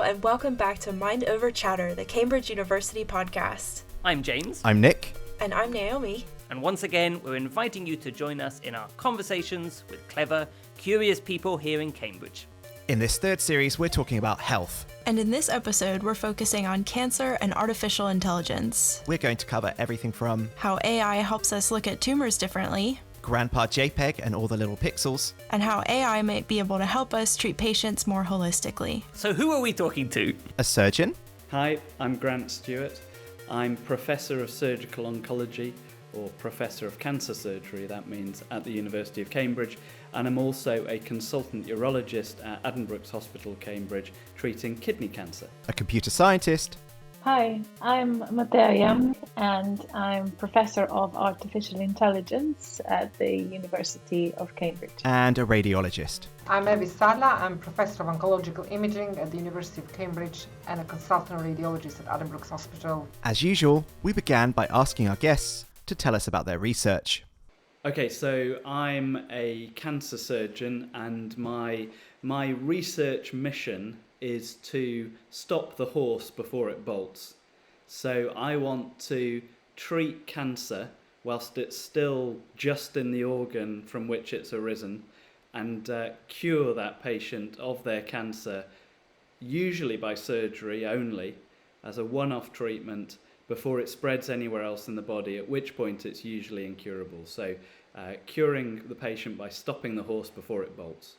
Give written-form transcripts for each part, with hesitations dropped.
and welcome back to Mind Over Chatter, the Cambridge University podcast. I'm James. I'm Nick. And I'm Naomi. And once again, we're inviting you to join us in our conversations with clever, curious people here in Cambridge. In this third series, we're talking about health. And in this episode, we're focusing on cancer and artificial intelligence. We're going to cover everything from how AI helps us look at tumors differently, Grandpa JPEG and all the little pixels, and how AI might be able to help us treat patients more holistically. So who are we talking to? a surgeon, Hi, I'm Grant Stewart. I'm Professor of Surgical Oncology, or Professor of Cancer Surgery, that means, at the University of Cambridge, and I'm also a consultant urologist at Addenbrooke's Hospital, Cambridge, treating kidney cancer. a computer scientist, Hi, I'm Mateja Jamnik and I'm Professor of Artificial Intelligence at the University of Cambridge. and a radiologist. I'm Evis Sala. I'm Professor of Oncological Imaging at the University of Cambridge and a consultant radiologist at Addenbrooke's Hospital. As usual, we began by asking our guests to tell us about their research. Okay, so I'm a cancer surgeon and my research mission is to stop the horse before it bolts. So I want to treat cancer whilst it's still just in the organ from which it's arisen and cure that patient of their cancer, usually by surgery only, as a one-off treatment before it spreads anywhere else in the body, at which point it's usually incurable. So curing the patient by stopping the horse before it bolts.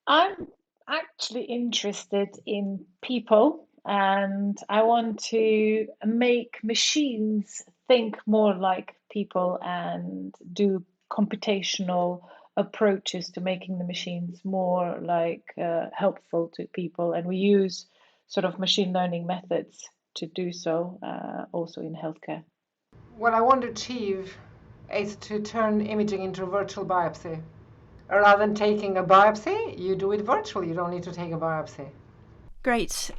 I'm actually interested in people and I want to make machines think more like people and do computational approaches to making the machines more like helpful to people. And we use sort of machine learning methods to do so also in healthcare. What I want to achieve is to turn imaging into a virtual biopsy. Rather than taking a biopsy, you do it virtually. You don't need to take a biopsy. Great.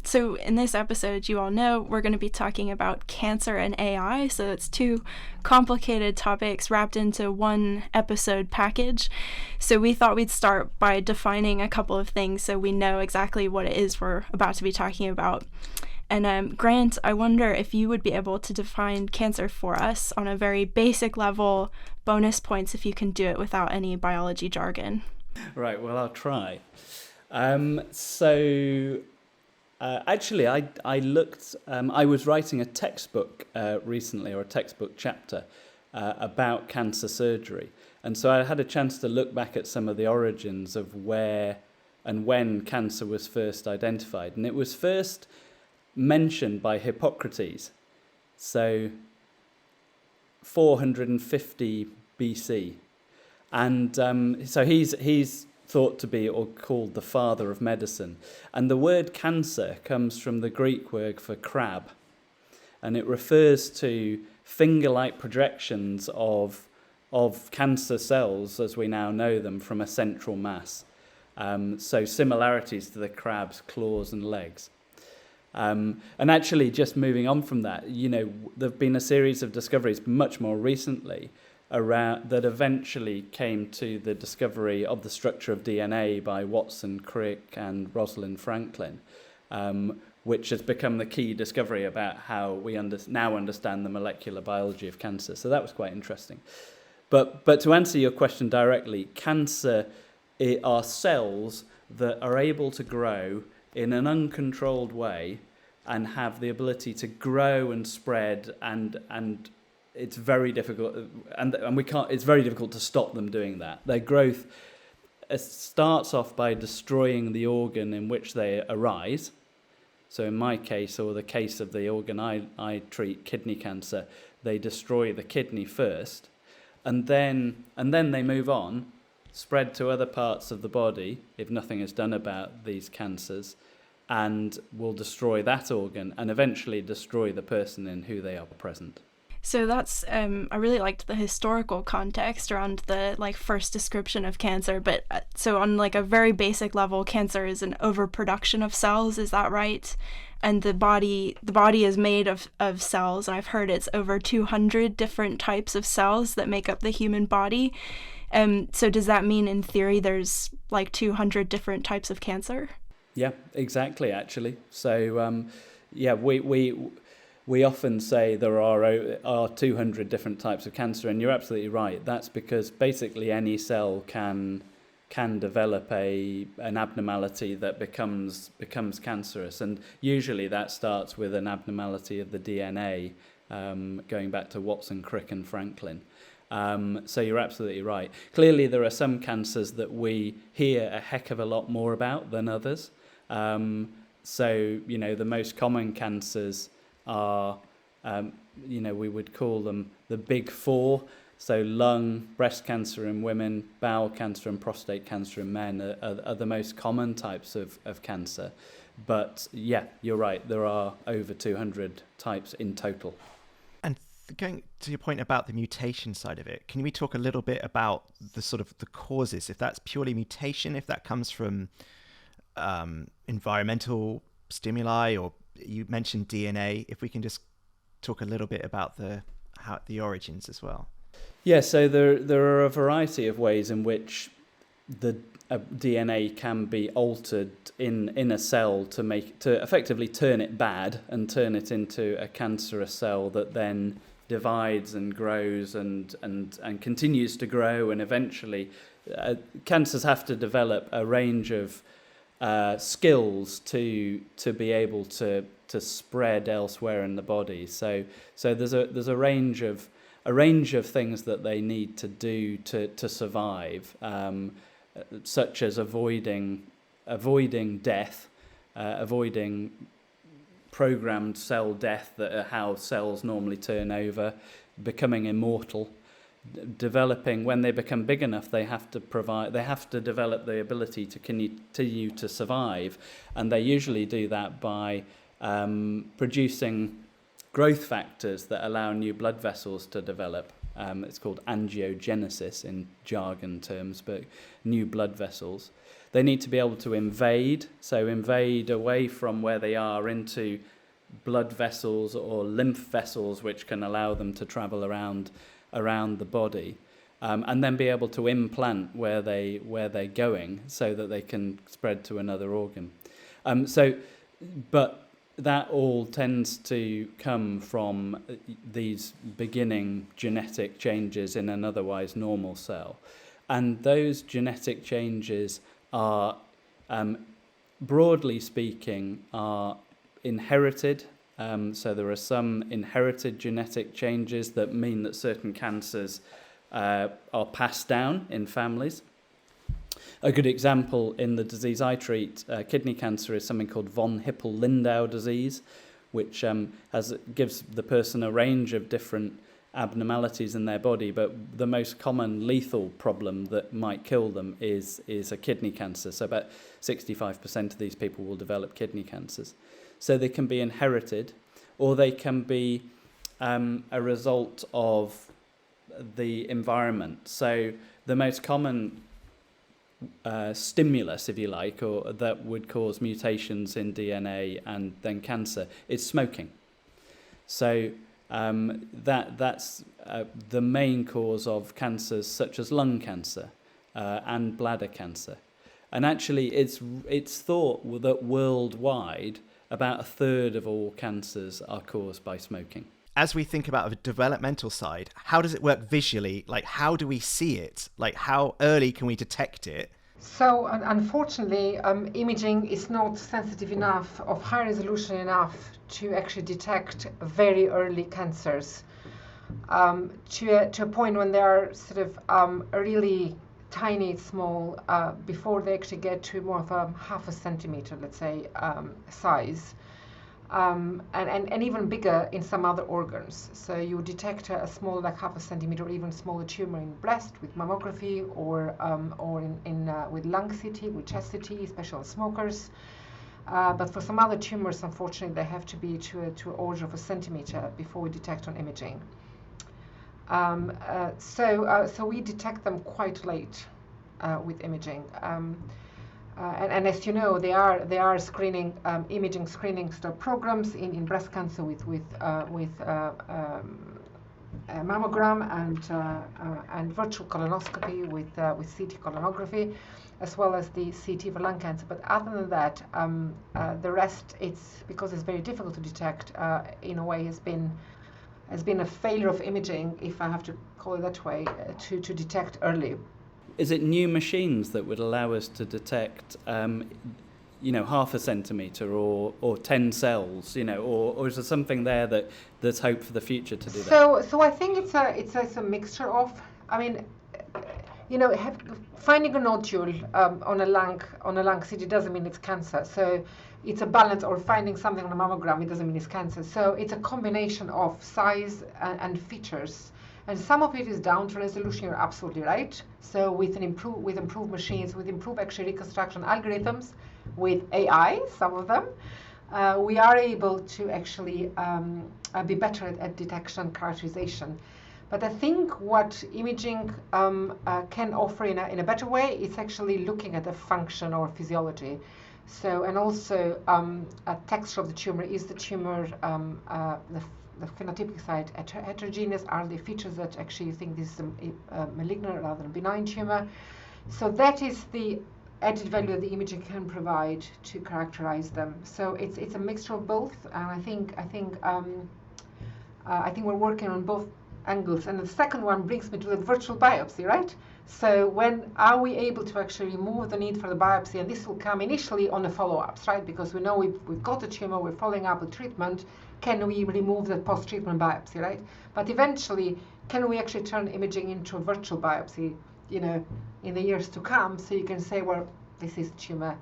So in this episode, you all know we're going to be talking about cancer and AI. So it's two complicated topics wrapped into one episode package. So we thought we'd start by defining a couple of things so we know exactly what it is we're about to be talking about. And Grant, I wonder if you would be able to define cancer for us on a very basic level, bonus points if you can do it without any biology jargon. Right, well, I'll try. Actually, I looked, I was writing a textbook recently, or a textbook chapter, about cancer surgery. And so I had a chance to look back at some of the origins of where and when cancer was first identified. And it was first mentioned by Hippocrates, so 450 BC. And so he's thought to be or called the father of medicine. And the word cancer comes from the Greek word for crab. And it refers to finger-like projections of cancer cells as we now know them from a central mass. So similarities to the crab's claws and legs. And actually, just moving on from that, there have been a series of discoveries much more recently around that eventually came to the discovery of the structure of DNA by Watson, Crick, and Rosalind Franklin, which has become the key discovery about how we now understand the molecular biology of cancer. So that was quite interesting. But to answer your question directly, cancer are cells that are able to grow in an uncontrolled way and have the ability to grow and spread, and it's very difficult, and it's very difficult to stop them doing that. Their growth starts off by destroying the organ in which they arise. So in my case, or the case of the organ I treat, kidney cancer, they destroy the kidney first, and then they move on, spread to other parts of the body if nothing is done about these cancers, and will destroy that organ and eventually destroy the person in who they are present. So that's, I really liked the historical context around the first description of cancer, but so on a very basic level, cancer is an overproduction of cells, is that right? And the body is made of cells, and I've heard it's over 200 different types of cells that make up the human body. So does that mean in theory there's 200 different types of cancer? Yeah, exactly. Actually, so yeah, we often say there are 200 different types of cancer, and you're absolutely right. That's because basically any cell can develop an abnormality that becomes cancerous, and usually that starts with an abnormality of the DNA, going back to Watson, Crick, and Franklin. So you're absolutely right. Clearly, there are some cancers that we hear a heck of a lot more about than others. So, the most common cancers are, we would call them the big four. So lung, breast cancer in women, bowel cancer and prostate cancer in men are the most common types of cancer. But yeah, you're right, there are over 200 types in total. And going to your point about the mutation side of it, can we talk a little bit about the sort of the causes, if that's purely mutation, if that comes from environmental stimuli, or you mentioned DNA, if we can just talk a little bit about the origins as well. Yeah, so there are a variety of ways in which the DNA can be altered in a cell to effectively turn it bad and turn it into a cancerous cell that then divides and grows and continues to grow, and eventually cancers have to develop a range of skills to be able to spread elsewhere in the body. So there's a range of things that they need to do to survive, such as avoiding death, avoiding programmed cell death, that are how cells normally turn over, becoming immortal, developing. When they become big enough, they have to develop the ability to continue to survive, and they usually do that by producing growth factors that allow new blood vessels to develop. It's called angiogenesis in jargon terms, but new blood vessels. They need to be able to invade away from where they are into blood vessels or lymph vessels, which can allow them to travel around the body, and then be able to implant where they're going, so that they can spread to another organ. But that all tends to come from these beginning genetic changes in an otherwise normal cell. And those genetic changes are, broadly speaking, are inherited. So there are some inherited genetic changes that mean that certain cancers are passed down in families. A good example in the disease I treat, kidney cancer, is something called von Hippel-Lindau disease, which gives the person a range of different abnormalities in their body, but the most common lethal problem that might kill them is a kidney cancer. So about 65% of these people will develop kidney cancers. So they can be inherited, or they can be a result of the environment. So the most common stimulus, if you like, or that would cause mutations in DNA and then cancer, is smoking. So that's the main cause of cancers such as lung cancer and bladder cancer. And actually, it's thought that worldwide, about a third of all cancers are caused by smoking. As we think about the developmental side, how does it work visually? Like, how do we see it? Like, how early can we detect it? So, unfortunately, imaging is not sensitive enough, of high resolution enough, to actually detect very early cancers, to a point when they are sort of really tiny, small, before they actually get to more of a half a centimeter, let's say, size. And even bigger in some other organs. So you detect a small, like half a centimeter, or even smaller tumor in breast with mammography, or with lung CT, with chest CT, especially on smokers. But for some other tumors, unfortunately, they have to be to an order of a centimeter before we detect on imaging. So we detect them quite late with imaging. And as you know, there are screening, imaging screening programs in breast cancer with mammogram and virtual colonoscopy with CT colonography, as well as the CT for lung cancer. But other than that, the rest, it's because it's very difficult to detect. In a way, has been a failure of imaging, if I have to call it that way, to detect early. Is it new machines that would allow us to detect, half a centimetre or 10 cells, or is there something there that's hope for the future to do that? So I think it's a mixture of, I mean, finding a nodule on a lung CT doesn't mean it's cancer. So it's a balance, or finding something on a mammogram, it doesn't mean it's cancer. So it's a combination of size and features. And some of it is down to resolution, you're absolutely right. So with improved machines, with improved X-ray reconstruction algorithms, with AI, some of them, we are able to actually be better at detection and characterization. But I think what imaging can offer in a better way is actually looking at the function or physiology. So, and also a texture of the tumor. Is the tumor the phenotypic side heterogeneous? Are the features that actually you think this is a malignant rather than benign tumor? So that is the added value that the imaging can provide to characterize them. So it's a mixture of both, and I think we're working on both angles. And the second one brings me to the virtual biopsy, right? So when are we able to actually remove the need for the biopsy? And this will come initially on the follow-ups, right? Because we know we've got a tumor, we're following up with treatment. Can we remove the post-treatment biopsy, right? But eventually, can we actually turn imaging into a virtual biopsy, in the years to come? So you can say, well, this is a tumor,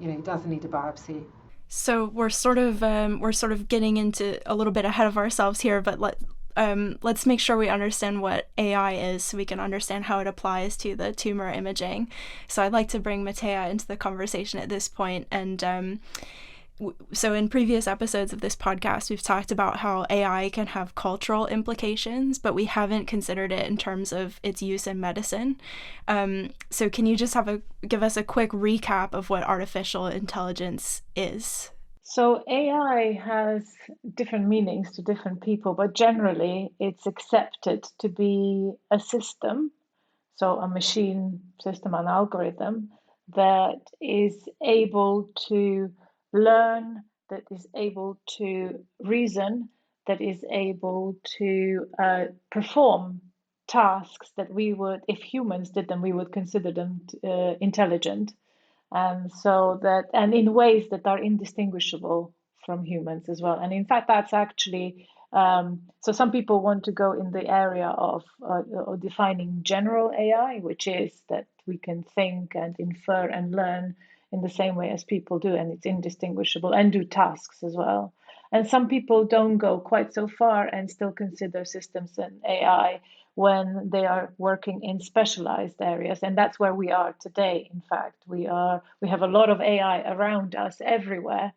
it doesn't need a biopsy. So we're sort of getting into a little bit ahead of ourselves here, but let's make sure we understand what AI is so we can understand how it applies to the tumor imaging. So I'd like to bring Mateja into the conversation at this point. And so in previous episodes of this podcast, we've talked about how AI can have cultural implications, but we haven't considered it in terms of its use in medicine. So can you just give us a quick recap of what artificial intelligence is? So AI has different meanings to different people, but generally it's accepted to be a system, so a machine system, an algorithm that is able to learn, that is able to reason, that is able to perform tasks that we would, if humans did them, we would consider them intelligent. And in ways that are indistinguishable from humans as well. And in fact, that's actually so some people want to go in the area of defining general AI, which is that we can think and infer and learn in the same way as people do, and it's indistinguishable, and do tasks as well. And some people don't go quite so far and still consider systems and AI when they are working in specialized areas, and that's where we are today. In fact, we have a lot of AI around us everywhere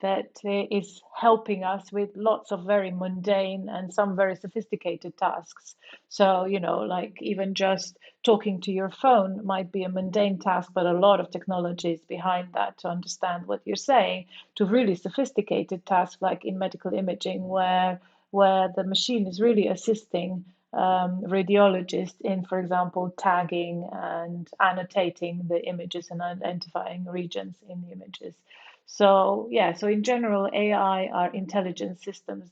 that is helping us with lots of very mundane and some very sophisticated tasks. So, like even just talking to your phone might be a mundane task, but a lot of technology is behind that to understand what you're saying, to really sophisticated tasks like in medical imaging, where the machine is really assisting radiologists in, for example, tagging and annotating the images and identifying regions in the images. So in general, AI are intelligent systems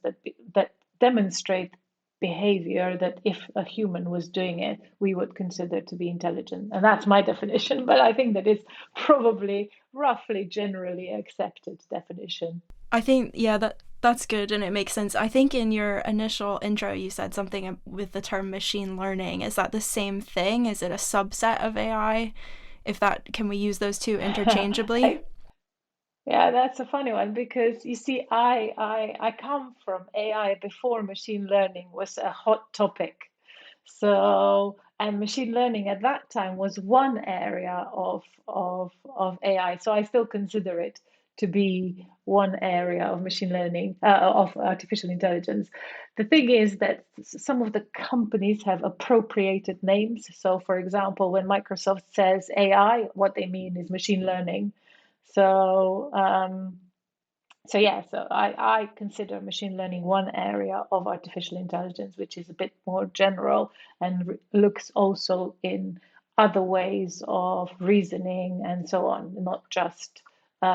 that demonstrate behavior that if a human was doing it, we would consider to be intelligent. And that's my definition, but I think that it's probably roughly generally accepted definition. I think, that's good and it makes sense. I think in your initial intro, you said something with the term machine learning. Is that the same thing? Is it a subset of AI? Can we use those two interchangeably? Yeah, that's a funny one because you see, I come from AI before machine learning was a hot topic. So, and machine learning at that time was one area of AI. So I still consider it to be one area of machine learning, of artificial intelligence. The thing is that some of the companies have appropriated names. So, for example, when Microsoft says AI, what they mean is machine learning. So So yeah, so I consider machine learning one area of artificial intelligence, which is a bit more general and looks also in other ways of reasoning and so on, not just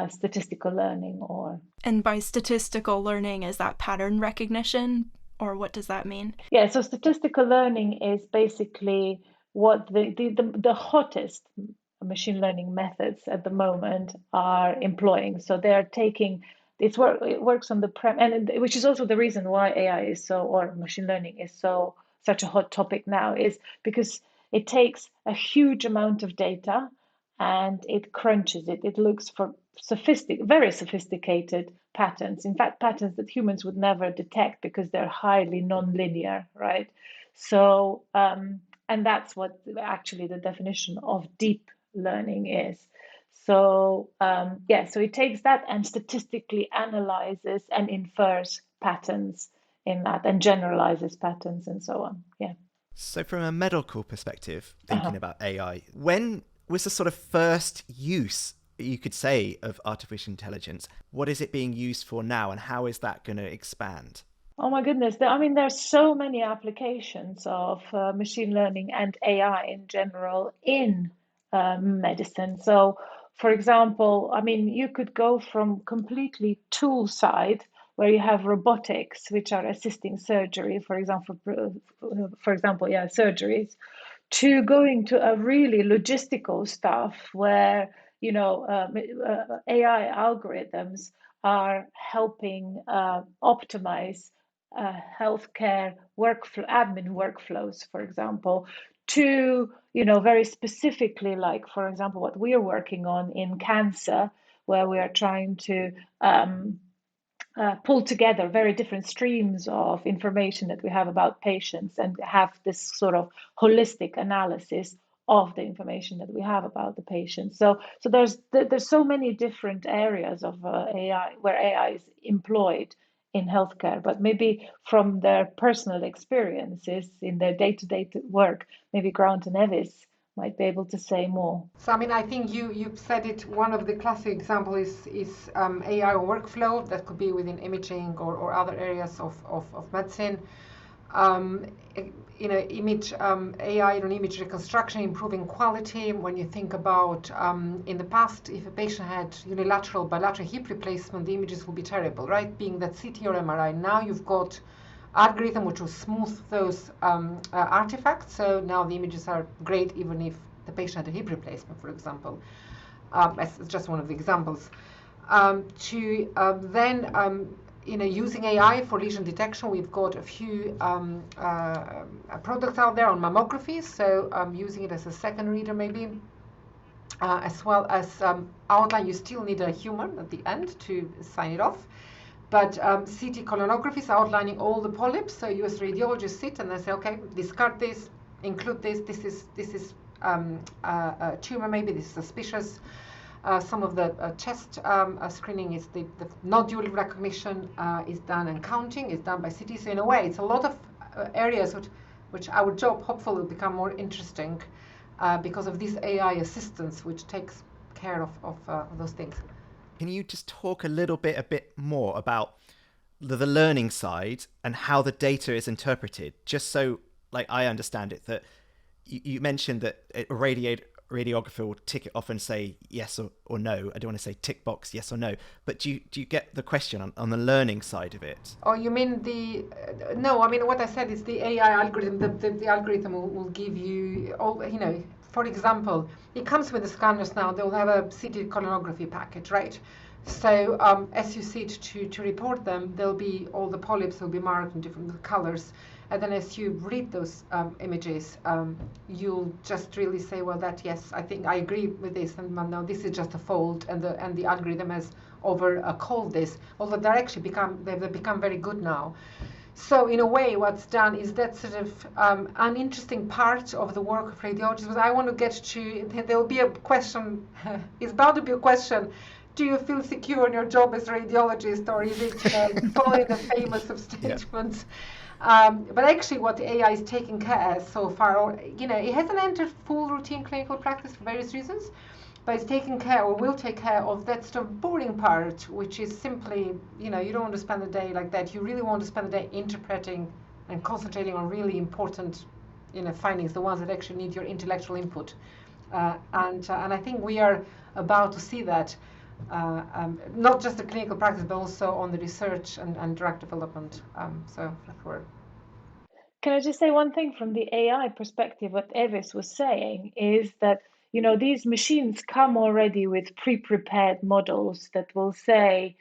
statistical learning or. And by statistical learning, is that pattern recognition, or what does that mean? Yeah, so statistical learning is basically what the hottest machine learning methods at the moment are employing. So they're taking it works on the and which is also the reason why AI is so, or machine learning is such a hot topic now, is because it takes a huge amount of data and it crunches it. It looks for very sophisticated patterns. In fact, patterns that humans would never detect because they're highly nonlinear, right? So, and that's what actually the definition of deep learning is. So, yeah, so it takes that and statistically analyzes and infers patterns in that and generalizes patterns and so on. Yeah. So from a medical perspective, thinking Uh-huh. about AI, when was the sort of first use, you could say, of artificial intelligence? What is it being used for now, and how is that going to expand? Oh my goodness. I mean, there's so many applications of machine learning and AI in general in medicine. So, for example, I mean, you could go from completely tool side, where you have robotics, which are assisting surgery, for example, yeah, surgeries, to going to a really logistical stuff where AI algorithms are helping optimize healthcare admin workflows, for example, to very specifically, like for example, what we are working on in cancer, where we are trying to pull together very different streams of information that we have about patients and have this sort of holistic analysis of the information that we have about the patient. So there's so many different areas of AI where AI is employed in healthcare, but maybe from their personal experiences in their day-to-day work, maybe Grant and Evis might be able to say more. So I mean, I think you've said it. One of the classic examples is AI workflow that could be within imaging or other areas of medicine. Um, image AI and image reconstruction, improving quality. When you think about in the past, if a patient had unilateral, bilateral hip replacement, the images would be terrible, right? Being that CT or MRI. Now you've got algorithm which will smooth those artifacts. So now the images are great, even if the patient had a hip replacement, for example. As just one of the examples. Using AI for lesion detection, we've got a few products out there on mammography. So using it as a second reader, maybe. As well as outline, you still need a human at the end to sign it off. But CT colonography is outlining all the polyps. So you as radiologists sit and they say, okay, discard this, include this. This is a tumor, maybe this is suspicious. Some of the chest screening is the nodule recognition is done, and counting is done by CT. So in a way, it's a lot of areas which our job hopefully will become more interesting because of this AI assistance, which takes care of those things. Can you just talk a bit more about the learning side and how the data is interpreted? Just so, like, I understand it, that you mentioned that a radiographer will tick it off and say yes or no. I don't want to say tick box yes or no, but do you get the question on the learning side of it? Oh, you mean no, I mean, what I said is the AI algorithm, the algorithm will give you all, for example, it comes with the scanners now. They'll have a CT colonography package, right? So as you sit to report them, there'll be all the polyps will be marked in different colors. And then as you read those images, you'll just really say, well, yes, I think I agree with this, and no, this is just a fold, and the algorithm has called this. Although they've become very good now. So in a way, what's done is that sort of an interesting part of the work of radiologists. But I want to get to, there will be a question, it's bound to be a question, do you feel secure in your job as a radiologist, or is it following the famous statements? But actually what AI is taking care of so far, it hasn't entered full routine clinical practice for various reasons. but it's taking care, or will take care of, that sort of boring part, which is simply, you don't want to spend the day like that. You really want to spend the day interpreting and concentrating on really important, findings, the ones that actually need your intellectual input. And I think we are about to see that, not just the clinical practice, but also on the research and drug development. So that's where. Can I just say one thing from the AI perspective? What Evis was saying is that, these machines come already with pre-prepared models that will say,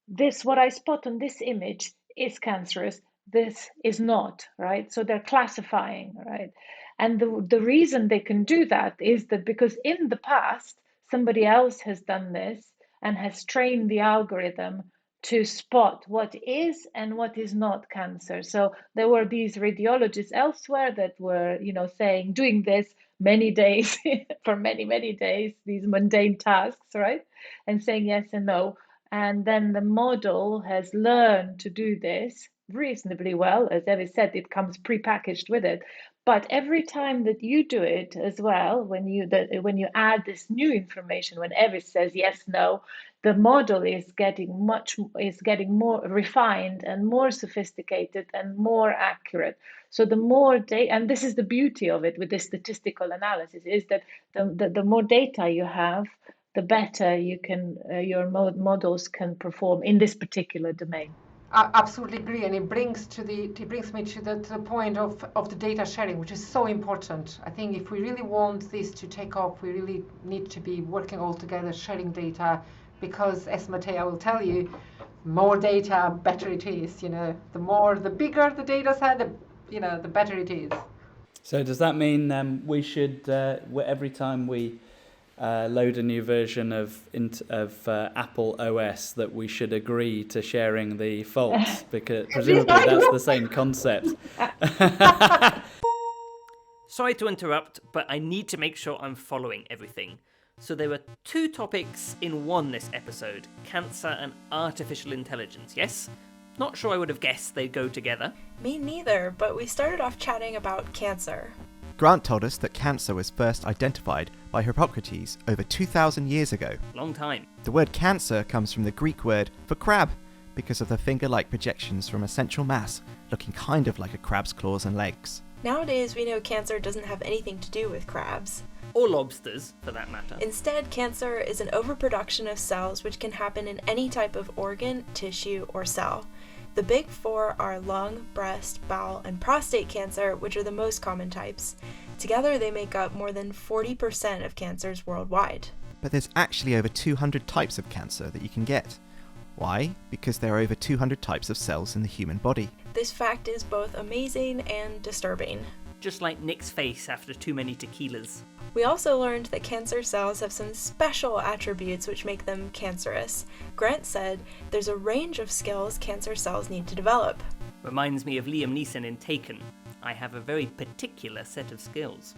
this, what I spot on this image is cancerous, this is not, right? So they're classifying, right? And the reason they can do that is that because in the past, somebody else has done this and has trained the algorithm to spot what is and what is not cancer. So there were these radiologists elsewhere that were, saying, doing this many days for many, many days, these mundane tasks, right? And saying yes and no. And then the model has learned to do this reasonably well. As Evis said, it comes prepackaged with it. But every time that you do it as well, when you add this new information, when Evis says yes, no, the model is getting more refined and more sophisticated and more accurate. So the more data, and this is the beauty of it with this statistical analysis, is that the more data you have, the better you can your models can perform in this particular domain. I absolutely agree, and it brings me to the point of the data sharing, which is so important. I think if we really want this to take off, we really need to be working all together, sharing data, because as Mateja will tell you, more data, better it is. The bigger the data set, the better it is. So does that mean we should, every time we load a new version of Apple OS, that we should agree to sharing the faults, because presumably that's the same concept? Sorry to interrupt, but I need to make sure I'm following everything. So there were two topics in one this episode, cancer and artificial intelligence, yes? Not sure I would have guessed they'd go together. Me neither, but we started off chatting about cancer. Grant told us that cancer was first identified by Hippocrates over 2,000 years ago. Long time. The word cancer comes from the Greek word for crab, because of the finger-like projections from a central mass, looking kind of like a crab's claws and legs. Nowadays, we know cancer doesn't have anything to do with crabs. Or lobsters, for that matter. Instead, cancer is an overproduction of cells which can happen in any type of organ, tissue, or cell. The big four are lung, breast, bowel, and prostate cancer, which are the most common types. Together, they make up more than 40% of cancers worldwide. But there's actually over 200 types of cancer that you can get. Why? Because there are over 200 types of cells in the human body. This fact is both amazing and disturbing. Just like Nick's face after too many tequilas. We also learned that cancer cells have some special attributes which make them cancerous. Grant said there's a range of skills cancer cells need to develop. Reminds me of Liam Neeson in Taken. I have a very particular set of skills.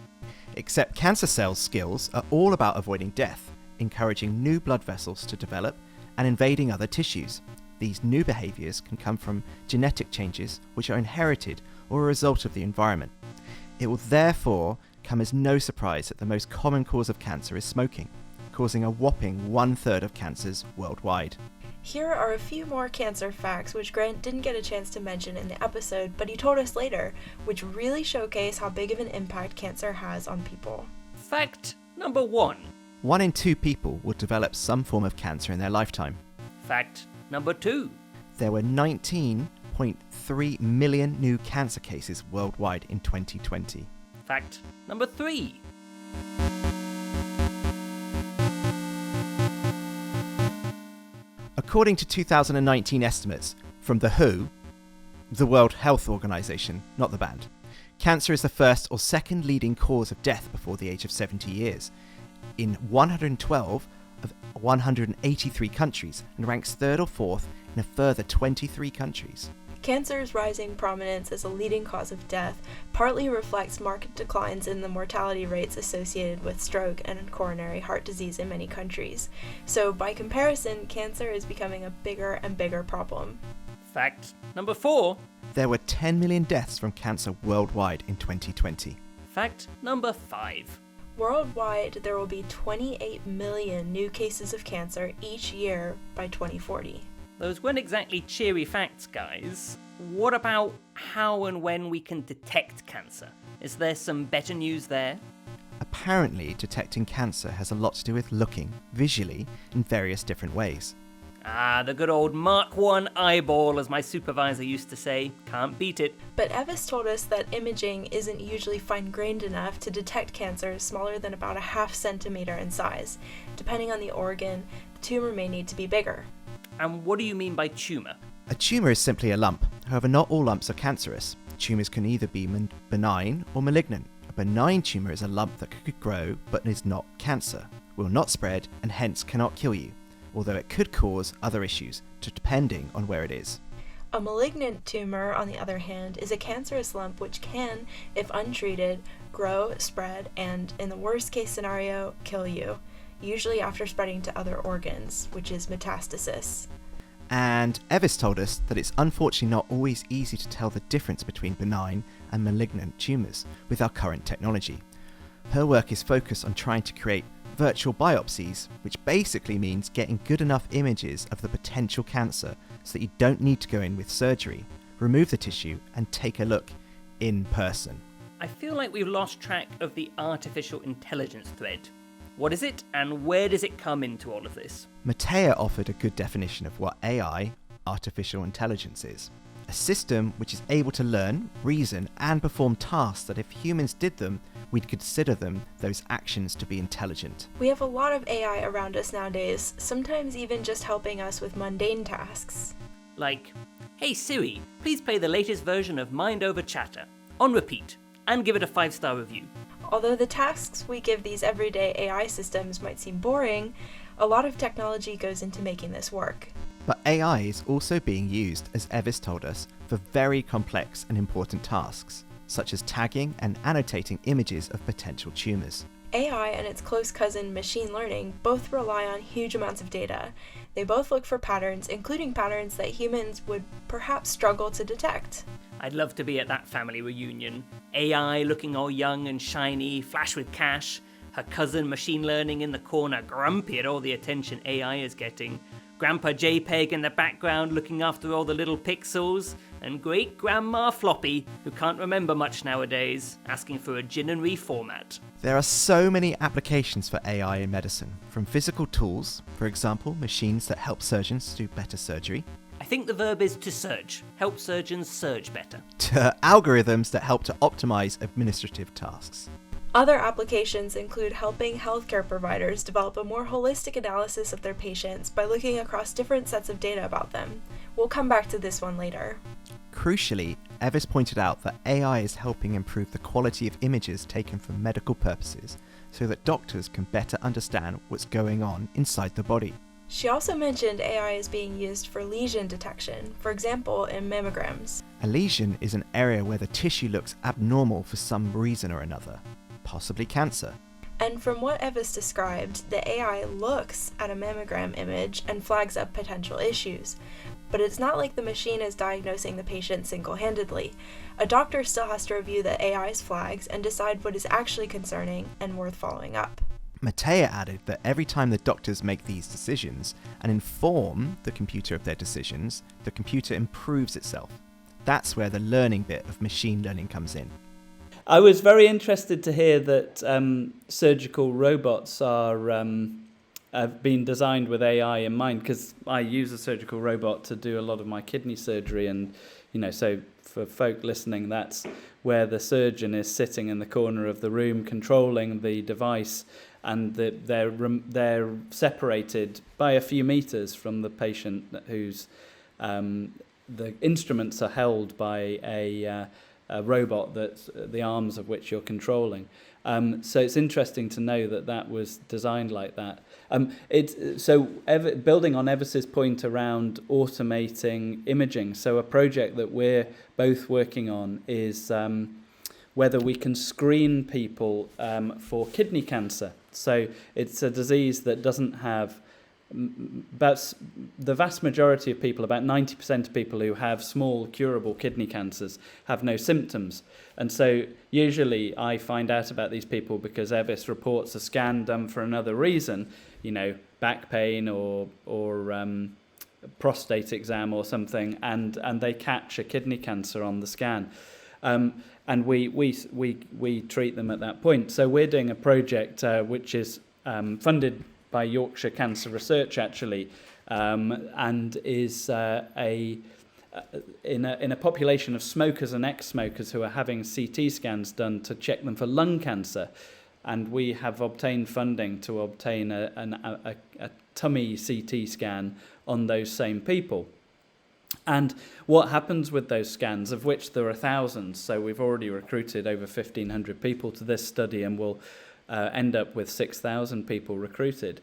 Except cancer cells' skills are all about avoiding death, encouraging new blood vessels to develop, and invading other tissues. These new behaviours can come from genetic changes which are inherited or a result of the environment. It will therefore come as no surprise that the most common cause of cancer is smoking, causing a whopping 1/3 of cancers worldwide. Here are a few more cancer facts which Grant didn't get a chance to mention in the episode, but he told us later, which really showcase how big of an impact cancer has on people. Fact number 1. 1 in 2 people will develop some form of cancer in their lifetime. Fact number 2. There were 19.3 million new cancer cases worldwide in 2020. Fact number 3. According to 2019 estimates from the WHO, the World Health Organization, not the band, cancer is the first or second leading cause of death before the age of 70 years in 112 of 183 countries and ranks 3rd or 4th in a further 23 countries. Cancer's rising prominence as a leading cause of death partly reflects marked declines in the mortality rates associated with stroke and coronary heart disease in many countries. So by comparison, cancer is becoming a bigger and bigger problem. Fact number 4. There were 10 million deaths from cancer worldwide in 2020. Fact number 5. Worldwide, there will be 28 million new cases of cancer each year by 2040. Those weren't exactly cheery facts, guys. What about how and when we can detect cancer? Is there some better news there? Apparently, detecting cancer has a lot to do with looking, visually, in various different ways. Ah, the good old Mark 1 eyeball, as my supervisor used to say. Can't beat it. But Evis told us that imaging isn't usually fine-grained enough to detect cancers smaller than about a half centimeter in size. Depending on the organ, the tumor may need to be bigger. And what do you mean by tumour? A tumour is simply a lump. However, not all lumps are cancerous. Tumours can either be benign or malignant. A benign tumour is a lump that could grow but is not cancer, will not spread, and hence cannot kill you, although it could cause other issues, depending on where it is. A malignant tumor, on the other hand, is a cancerous lump which can, if untreated, grow, spread, and, in the worst case scenario, kill you, usually after spreading to other organs, which is metastasis. And Evis told us that it's unfortunately not always easy to tell the difference between benign and malignant tumours with our current technology. Her work is focused on trying to create virtual biopsies, which basically means getting good enough images of the potential cancer so that you don't need to go in with surgery, remove the tissue, and take a look in person. I feel like we've lost track of the artificial intelligence thread. What is it, and where does it come into all of this? Mateja offered a good definition of what AI, artificial intelligence, is. A system which is able to learn, reason, and perform tasks that if humans did them, we'd consider those actions to be intelligent. We have a lot of AI around us nowadays, sometimes even just helping us with mundane tasks. Like, hey Siri, please play the latest version of Mind Over Chatter, on repeat, and give it a 5-star review. Although the tasks we give these everyday AI systems might seem boring, a lot of technology goes into making this work. But AI is also being used, as Evis told us, for very complex and important tasks, such as tagging and annotating images of potential tumours. AI and its close cousin machine learning both rely on huge amounts of data. They both look for patterns, including patterns that humans would perhaps struggle to detect. I'd love to be at that family reunion. AI looking all young and shiny, flash with cash. Her cousin machine learning in the corner, grumpy at all the attention AI is getting. Grandpa JPEG in the background looking after all the little pixels. And great-grandma Floppy, who can't remember much nowadays, asking for a gin and reformat. There are so many applications for AI in medicine, from physical tools, for example, machines that help surgeons do better surgery, I think the verb is to surge. Help surgeons surge better. to algorithms that help to optimize administrative tasks. Other applications include helping healthcare providers develop a more holistic analysis of their patients by looking across different sets of data about them. We'll come back to this one later. Crucially, Evis pointed out that AI is helping improve the quality of images taken for medical purposes so that doctors can better understand what's going on inside the body. She also mentioned AI is being used for lesion detection, for example, in mammograms. A lesion is an area where the tissue looks abnormal for some reason or another, possibly cancer. And from what Evis described, the AI looks at a mammogram image and flags up potential issues. But it's not like the machine is diagnosing the patient single-handedly. A doctor still has to review the AI's flags and decide what is actually concerning and worth following up. Mateja added that every time the doctors make these decisions and inform the computer of their decisions, the computer improves itself. That's where the learning bit of machine learning comes in. I was very interested to hear that surgical robots have been designed with AI in mind, because I use a surgical robot to do a lot of my kidney surgery, and so for folk listening, that's where the surgeon is sitting in the corner of the room controlling the device, and they're separated by a few meters from the patient, whose the instruments are held by a robot that's the arms of which you're controlling. So it's interesting to know that was designed like that. Building on Evis's point around automating imaging, so a project that we're both working on is whether we can screen people for kidney cancer. So it's a disease that doesn't have But the vast majority of people, about 90% of people who have small curable kidney cancers, have no symptoms. And so usually I find out about these people because Evis reports a scan done for another reason, back pain or prostate exam or something, and they catch a kidney cancer on the scan. And we treat them at that point. So we're doing a project which is funded by Yorkshire Cancer Research, actually, and is in a population of smokers and ex-smokers who are having CT scans done to check them for lung cancer. And we have obtained funding to obtain a tummy CT scan on those same people. And what happens with those scans, of which there are thousands, so we've already recruited over 1,500 people to this study and we'll end up with 6,000 people recruited,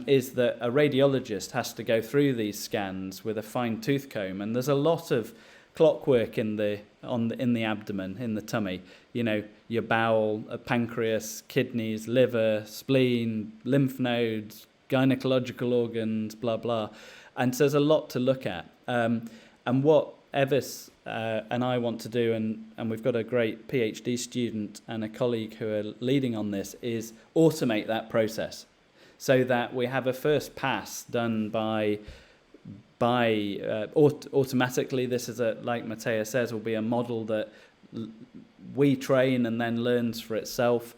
is that a radiologist has to go through these scans with a fine tooth comb, and there's a lot of clockwork in the abdomen, in the tummy. Your bowel, pancreas, kidneys, liver, spleen, lymph nodes, gynecological organs, blah blah, and so there's a lot to look at. And what Evis and I want to do, and we've got a great PhD student and a colleague who are leading on this, is automate that process so that we have a first pass done by automatically. This is like Mateja says, will be a model that we train and then learns for itself.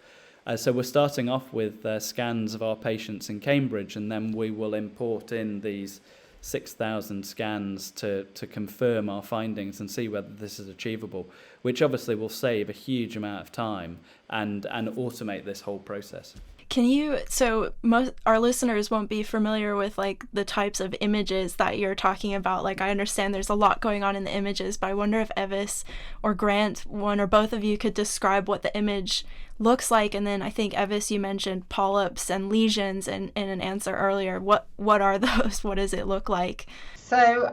So we're starting off with scans of our patients in Cambridge, and then we will import in these 6,000 scans to confirm our findings and see whether this is achievable, which obviously will save a huge amount of time and automate this whole process. So most our listeners won't be familiar with like the types of images that you're talking about. Like, I understand there's a lot going on in the images, but I wonder if Evis or Grant, one or both of you, could describe what the image looks like. And then I think, Evis, you mentioned polyps and lesions in an answer earlier. What are those? What does it look like? So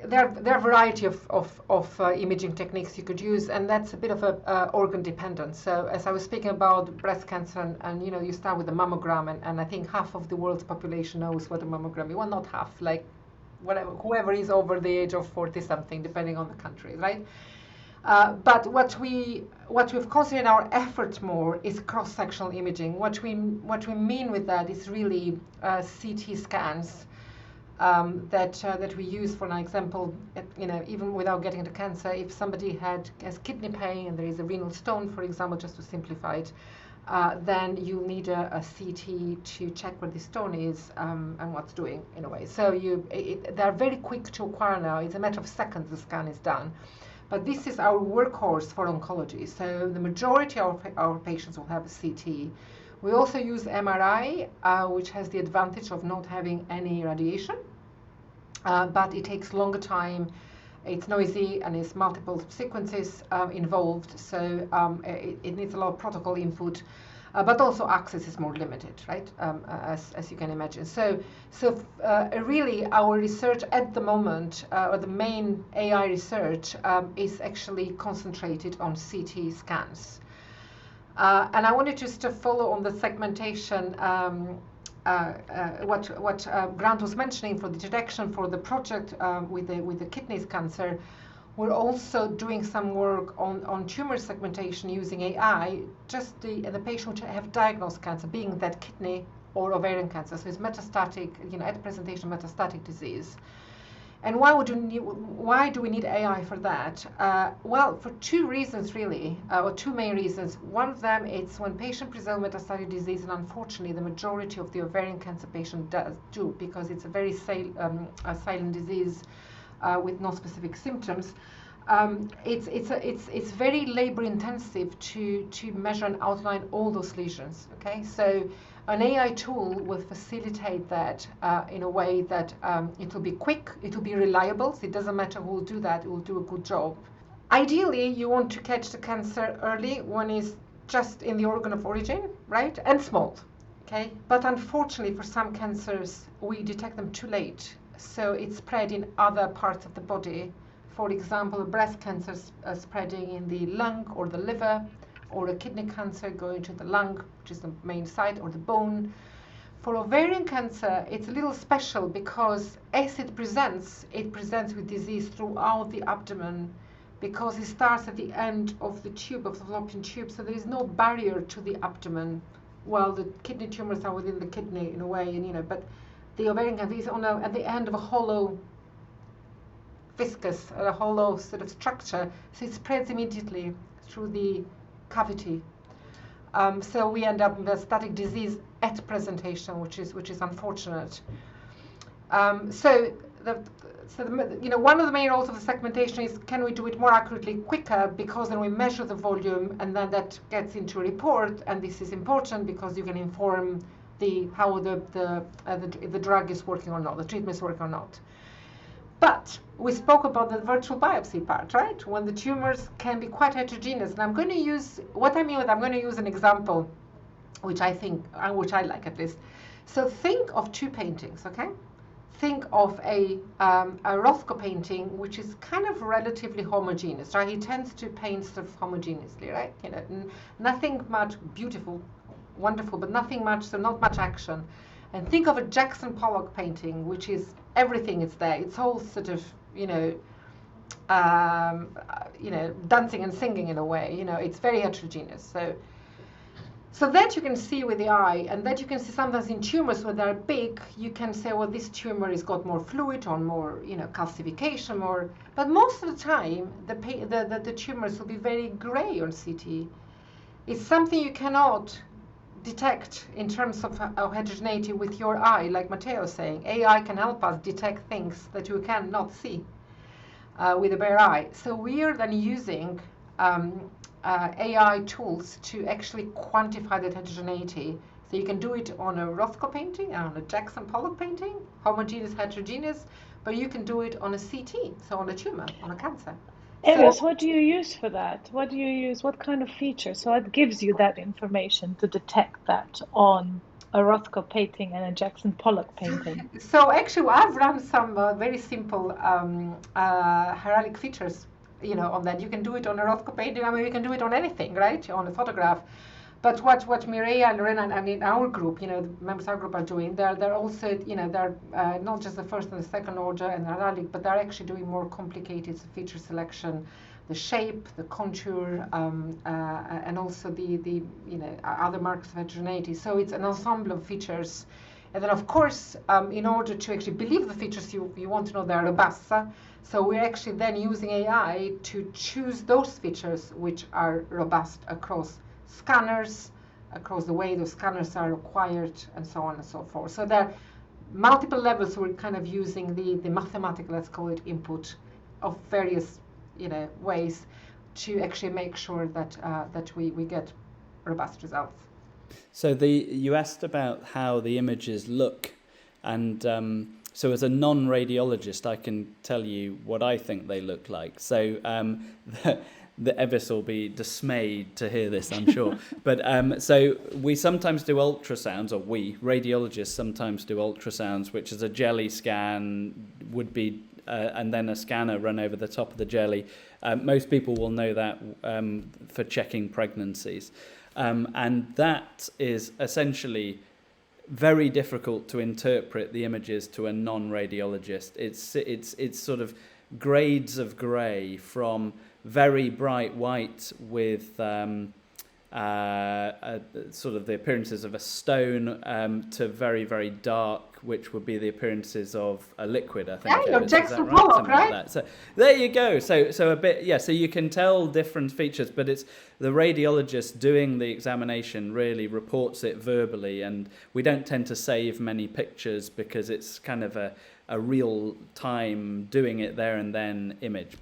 there are a variety of imaging techniques you could use, and that's a bit of a organ dependent. So as I was speaking about breast cancer, and you start with a mammogram, and I think half of the world's population knows what a mammogram is. Well, not half, like whoever is over the age of 40 something, depending on the country, right? But what we've concentrated our efforts more is cross-sectional imaging. What we mean with that is really CT scans that we use. For an example, even without getting into cancer, if somebody has kidney pain and there is a renal stone, for example, just to simplify it, then you'll need a CT to check where the stone is and what's doing, in a way. So they're very quick to acquire now. It's a matter of seconds the scan is done. But this is our workhorse for oncology. So the majority of our patients will have a CT. We also use MRI, which has the advantage of not having any radiation, but it takes longer time. It's noisy and it's multiple sequences involved, so it needs a lot of protocol input, but also access is more limited, right? As you can imagine. So really our research at the moment, or the main AI research, is actually concentrated on CT scans. And I wanted just to follow on the segmentation, what Grant was mentioning for the detection for the project with the kidneys cancer. We're also doing some work on tumor segmentation using AI, just the patient who have diagnosed cancer, being that kidney or ovarian cancer. So it's metastatic, at presentation metastatic disease. And why do we need AI for that? Well, for two reasons really, or two main reasons. One of them, it's when patient present metastatic disease, and unfortunately the majority of the ovarian cancer patient do, because it's a very silent disease with no specific symptoms. It's very labor intensive to measure and outline all those lesions. Okay, so an AI tool will facilitate that in a way that it will be quick, it will be reliable. So it doesn't matter who will do that; it will do a good job. Ideally, you want to catch the cancer early when it's just in the organ of origin, right, and small. Okay, but unfortunately, for some cancers, we detect them too late, so it's spread in other parts of the body. For example, breast cancer spreading in the lung or the liver. or a kidney cancer going to the lung, which is the main site, or the bone. For ovarian cancer, it's a little special because as it presents with disease throughout the abdomen, because it starts at the end of the tube, of the fallopian tube, so there is no barrier to the abdomen. Well, the kidney tumors are within the kidney in a way, and but the ovarian cancer is at the end of a hollow viscous, a hollow sort of structure, so it spreads immediately through the cavity. So we end up with metastatic disease at presentation, which is unfortunate. So one of the main roles of the segmentation is, can we do it more accurately, quicker, because then we measure the volume, and then that gets into a report, and this is important because you can inform how the drug is working or not, the treatment is working or not. But we spoke about the virtual biopsy part, right? When the tumors can be quite heterogeneous. And I'm going to use an example, which I like at least. So think of two paintings, okay? Think of a Rothko painting, which is kind of relatively homogeneous, right? He tends to paint sort of homogeneously, right? Nothing much beautiful, wonderful, but nothing much, so not much action. And think of a Jackson Pollock painting, which is everything is there. It's all sort of, dancing and singing in a way. It's very heterogeneous. So that you can see with the eye, and that you can see sometimes in tumors when they're big. You can say, well, this tumor has got more fluid or more, calcification, more. But most of the time, the tumors will be very gray on CT. It's something you cannot detect in terms of heterogeneity with your eye, like Mateja was saying. AI can help us detect things that you cannot see with a bare eye. So we are then using AI tools to actually quantify that heterogeneity. So you can do it on a Rothko painting and on a Jackson Pollock painting, homogeneous, heterogeneous, but you can do it on a CT, so on a tumor, on a cancer. Evis, what do you use for that? What do you use? What kind of feature? So it gives you that information to detect that on a Rothko painting and a Jackson Pollock painting. So actually, I've run some very simple hierarchic features, on that. You can do it on a Rothko painting. I mean, you can do it on anything, right? On a photograph. But what Mireia and Lorena and our group, the members of our group are doing, they're also, they're not just the first and the second order and hierarchic, but they're actually doing more complicated feature selection, the shape, the contour, and also the other markers of heterogeneity. So it's an ensemble of features. And then, of course, in order to actually believe the features, you want to know they're robust. So we're actually then using AI to choose those features which are robust across scanners, across the way those scanners are acquired, and so on and so forth. So there are multiple levels. We're kind of using the mathematical, let's call it, input of various ways to actually make sure that we get robust results. So you asked about how the images look, and so as a non-radiologist, I can tell you what I think they look like. So the Evis will be dismayed to hear this, I'm sure. But so we sometimes do ultrasounds, or radiologists sometimes do ultrasounds, which is a jelly scan, would be, and then a scanner run over the top of the jelly. Most people will know that for checking pregnancies. And that is essentially very difficult to interpret the images to a non-radiologist. It's sort of grades of grey from very bright white with sort of the appearances of a stone to very, very dark, which would be the appearances of a liquid, I think. Yeah, Jackson Pollock, right? Like that. So there you go. So a bit, yeah. So you can tell different features, but it's the radiologist doing the examination really reports it verbally, and we don't tend to save many pictures because it's kind of a real time doing it there and then image.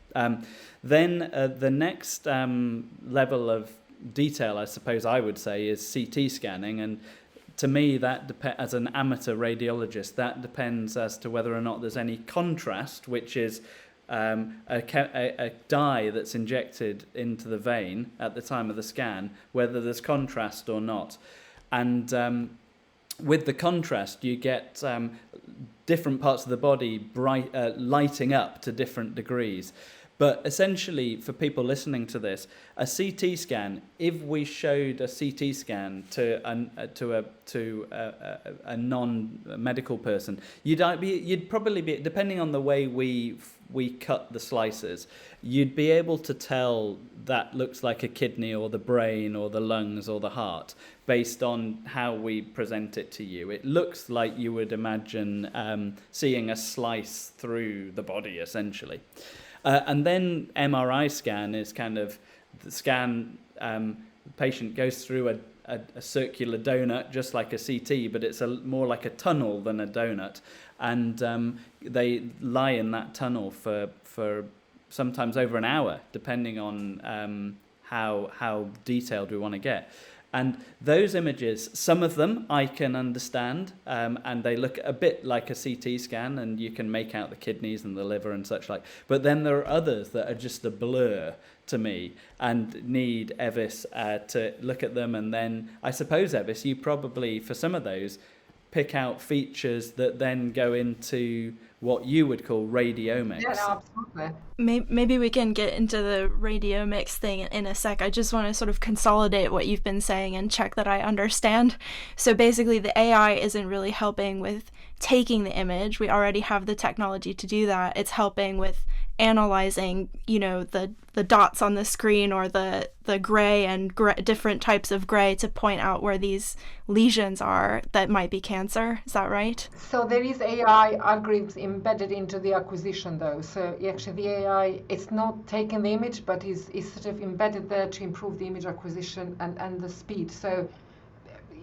Then the next level of detail, I suppose I would say, is CT scanning, and to me that as an amateur radiologist, that depends as to whether or not there's any contrast, which is a dye that's injected into the vein at the time of the scan, whether there's contrast or not. And with the contrast, you get different parts of the body lighting up to different degrees. But essentially, for people listening to this, a CT scan, if we showed a CT scan to a non-medical person, you'd probably be, depending on the way we cut the slices, you'd be able to tell that looks like a kidney or the brain or the lungs or the heart based on how we present it to you. It looks like you would imagine seeing a slice through the body, essentially. And then MRI scan is kind of the scan, the patient goes through a circular donut, just like a CT, but it's more like a tunnel than a donut. And they lie in that tunnel for sometimes over an hour, depending on how detailed we want to get. And those images, some of them I can understand, and they look a bit like a CT scan, and you can make out the kidneys and the liver and such like. But then there are others that are just a blur to me and need Evis to look at them. And then I suppose, Evis, you probably, for some of those, pick out features that then go into what you would call radiomics. Yeah, no, absolutely. Maybe we can get into the radiomics thing in a sec. I just want to sort of consolidate what you've been saying and check that I understand. So basically, the AI isn't really helping with taking the image. We already have the technology to do that. It's helping with analyzing, the dots on the screen or the gray and different types of gray to point out where these lesions are that might be cancer. Is that right? So there is AI algorithms embedded into the acquisition, though. So actually the AI, it's not taking the image, but is sort of embedded there to improve the image acquisition and the speed. So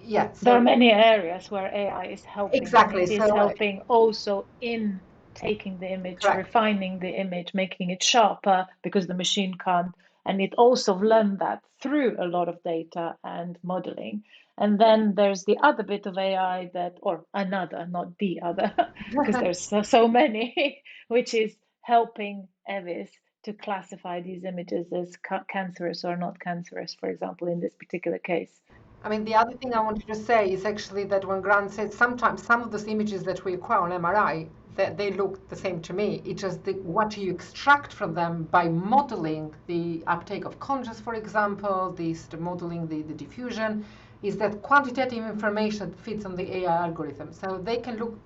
yeah. So there are many areas where AI is helping. Exactly. It is helping also in taking the image, Correct. refining the image, making it sharper because the machine can't. And it also learned that through a lot of data and modeling. And then there's the other bit of AI or another, not the other, because there's so many, which is helping Evis to classify these images as cancerous or not cancerous, for example, in this particular case. I mean, the other thing I wanted to say is actually that when Grant said sometimes some of those images that we acquire on MRI, they look the same to me. It's just what you extract from them by modeling the uptake of conscious, for example, modeling the diffusion, is that quantitative information that fits on the AI algorithm. So they can look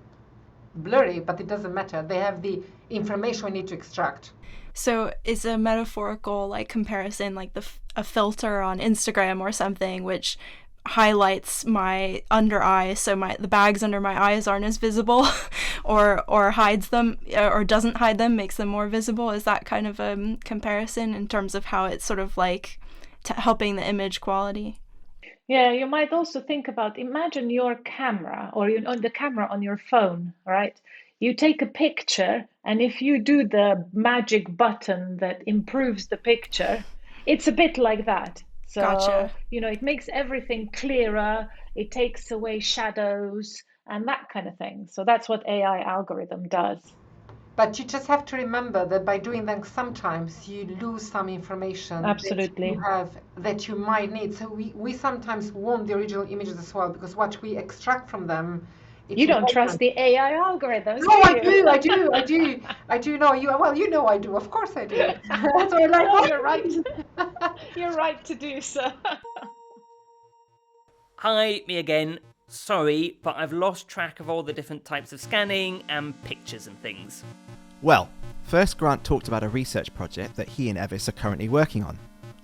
blurry, but it doesn't matter. They have the information we need to extract. So is a metaphorical comparison like a filter on Instagram or something which highlights my under eyes so the bags under my eyes aren't as visible or hides them or doesn't hide them, makes them more visible? Is that kind of a comparison in terms of how it's sort of helping the image quality? Yeah, you might also think imagine your camera or the camera on your phone, right? You take a picture, and if you do the magic button that improves the picture, it's a bit like that. So, Gotcha. It makes everything clearer, it takes away shadows and that kind of thing. So that's what AI algorithm does. But you just have to remember that by doing that, sometimes you lose some information Absolutely. that you might need. So we sometimes want the original images as well, because what we extract from them. You don't trust the AI algorithms. No, I do know you. Well, I do. Of course I do. That's why I like. No, you're right. You're right to do so. Hi, me again. Sorry, but I've lost track of all the different types of scanning and pictures and things. Well, first Grant talked about a research project that he and Evis are currently working on,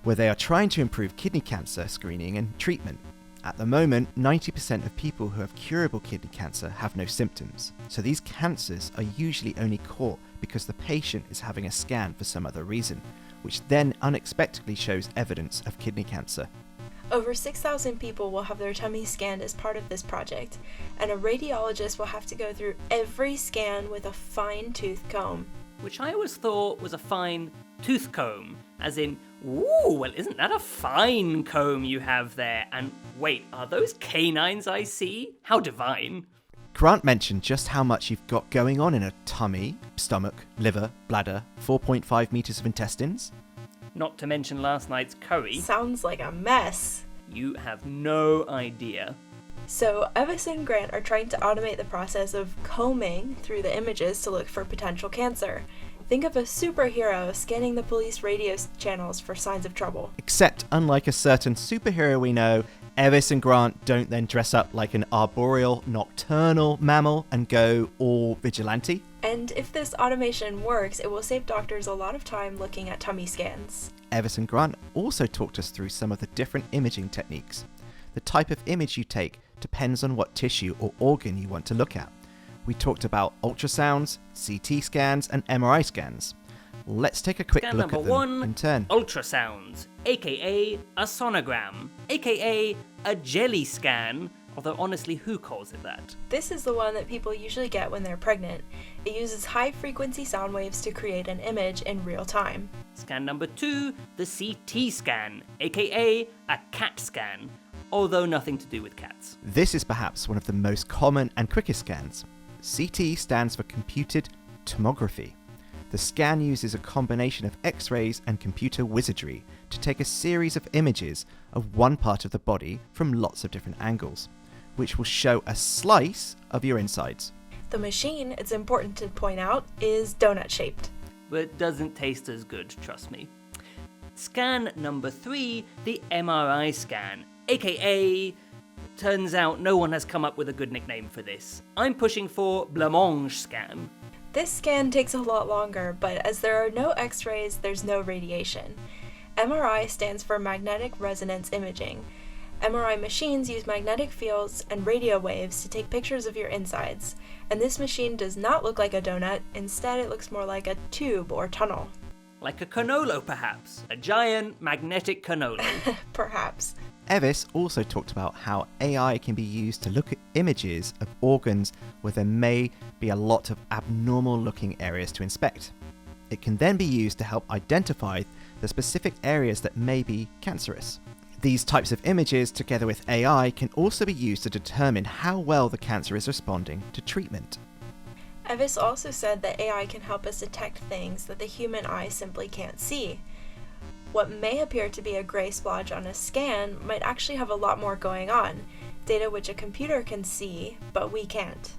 where they are trying to improve kidney cancer screening and treatment. At the moment, 90% of people who have curable kidney cancer have no symptoms, so these cancers are usually only caught because the patient is having a scan for some other reason, which then unexpectedly shows evidence of kidney cancer. Over 6,000 people will have their tummy scanned as part of this project, and a radiologist will have to go through every scan with a fine-tooth comb. Which I always thought was a fine tooth comb, as in, ooh, well, isn't that a fine comb you have there? And wait, are those canines I see? How divine. Grant mentioned just how much you've got going on in a tummy, stomach, liver, bladder, 4.5 metres of intestines. Not to mention last night's curry. Sounds like a mess. You have no idea. So Evis and Grant are trying to automate the process of combing through the images to look for potential cancer. Think of a superhero scanning the police radio channels for signs of trouble. Except, unlike a certain superhero we know, Evis and Grant don't then dress up like an arboreal, nocturnal mammal and go all vigilante. And if this automation works, it will save doctors a lot of time looking at tummy scans. Evis and Grant also talked us through some of the different imaging techniques. The type of image you take depends on what tissue or organ you want to look at. We talked about ultrasounds, CT scans, and MRI scans. Let's take a quick Scan look number at them one, in turn. ultrasounds, aka a sonogram, aka a jelly scan, although honestly, who calls it that? This is the one that people usually get when they're pregnant. It uses high-frequency sound waves to create an image in real time. Scan number two, the CT scan, aka a CAT scan, although nothing to do with cats. This is perhaps one of the most common and quickest scans. CT stands for computed tomography. The scan uses a combination of X-rays and computer wizardry to take a series of images of one part of the body from lots of different angles, which will show a slice of your insides. The machine, it's important to point out, is donut-shaped. But it doesn't taste as good, trust me. Scan number three, the MRI scan, aka... Turns out no one has come up with a good nickname for this. I'm pushing for blancmange scan. This scan takes a lot longer, but as there are no X-rays, there's no radiation. MRI stands for magnetic resonance imaging. MRI machines use magnetic fields and radio waves to take pictures of your insides, and this machine does not look like a donut, instead it looks more like a tube or tunnel. Like a cannolo, perhaps. A giant magnetic cannolo. Perhaps. Evis also talked about how AI can be used to look at images of organs where there may be a lot of abnormal looking areas to inspect. It can then be used to help identify the specific areas that may be cancerous. These types of images, together with AI, can also be used to determine how well the cancer is responding to treatment. Evis also said that AI can help us detect things that the human eye simply can't see. What may appear to be a gray splotch on a scan might actually have a lot more going on, data which a computer can see, but we can't.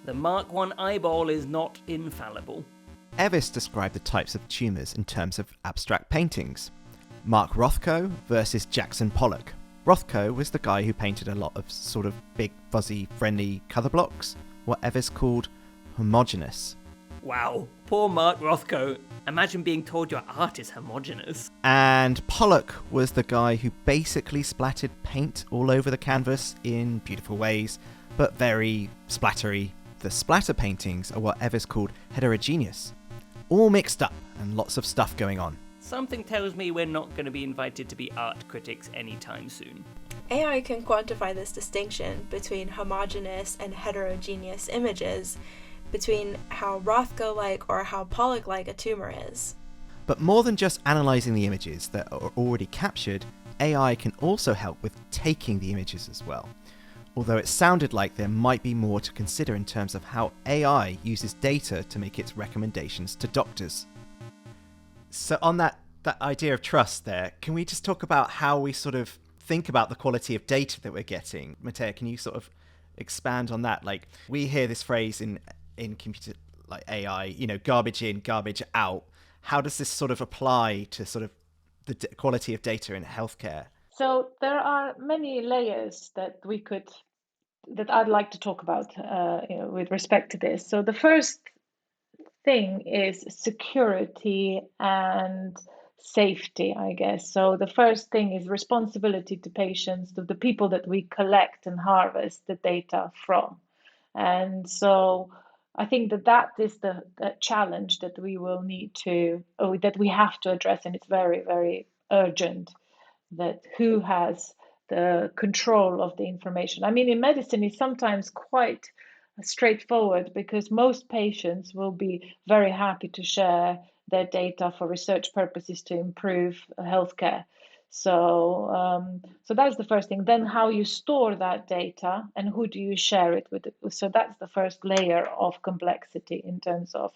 The Mark I eyeball is not infallible. Evis described the types of tumours in terms of abstract paintings. Mark Rothko versus Jackson Pollock. Rothko was the guy who painted a lot of sort of big, fuzzy, friendly colour blocks, what Evis called homogeneous. Wow, poor Mark Rothko. Imagine being told your art is homogeneous. And Pollock was the guy who basically splattered paint all over the canvas in beautiful ways, but very splattery. The splatter paintings are what Evis called heterogeneous. All mixed up and lots of stuff going on. Something tells me we're not going to be invited to be art critics anytime soon. AI can quantify this distinction between homogeneous and heterogeneous images, between how Rothko-like or how Pollock-like a tumor is. But more than just analysing the images that are already captured, AI can also help with taking the images as well. Although it sounded like there might be more to consider in terms of how AI uses data to make its recommendations to doctors. So on that idea of trust there, can we just talk about how we sort of think about the quality of data that we're getting? Mateja, can you sort of expand on that? Like, we hear this phrase in computer, like AI, garbage in, garbage out. How does this sort of apply to sort of the quality of data in healthcare? So there are many layers that I'd like to talk about with respect to this. So the first thing is security and safety, I guess. So the first thing is responsibility to patients, to the people that we collect and harvest the data from. And so I think that is the challenge that we will need to, or that we have to address, and it's very, very urgent, that who has the control of the information. I mean, in medicine, it's sometimes quite straightforward because most patients will be very happy to share their data for research purposes to improve healthcare. So that's the first thing. Then how you store that data and who do you share it with? So that's the first layer of complexity in terms of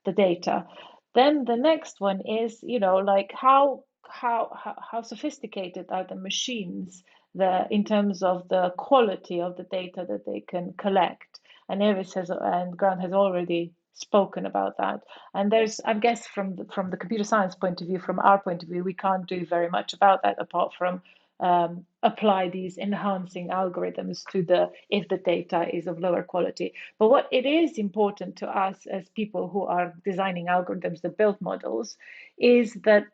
the data. Then the next one is, like how sophisticated are the machines in terms of the quality of the data that they can collect. And Evis and Grant has already spoken about that. And there's, I guess, from the computer science point of view, from our point of view, we can't do very much about that apart from apply these enhancing algorithms to if the data is of lower quality. But what it is important to us as people who are designing algorithms that build models is that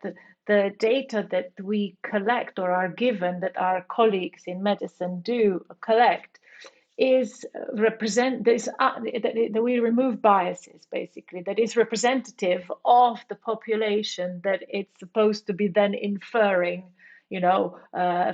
the data that we collect or are given, that our colleagues in medicine do collect, is that we remove biases, basically, that is representative of the population that it's supposed to be then inferring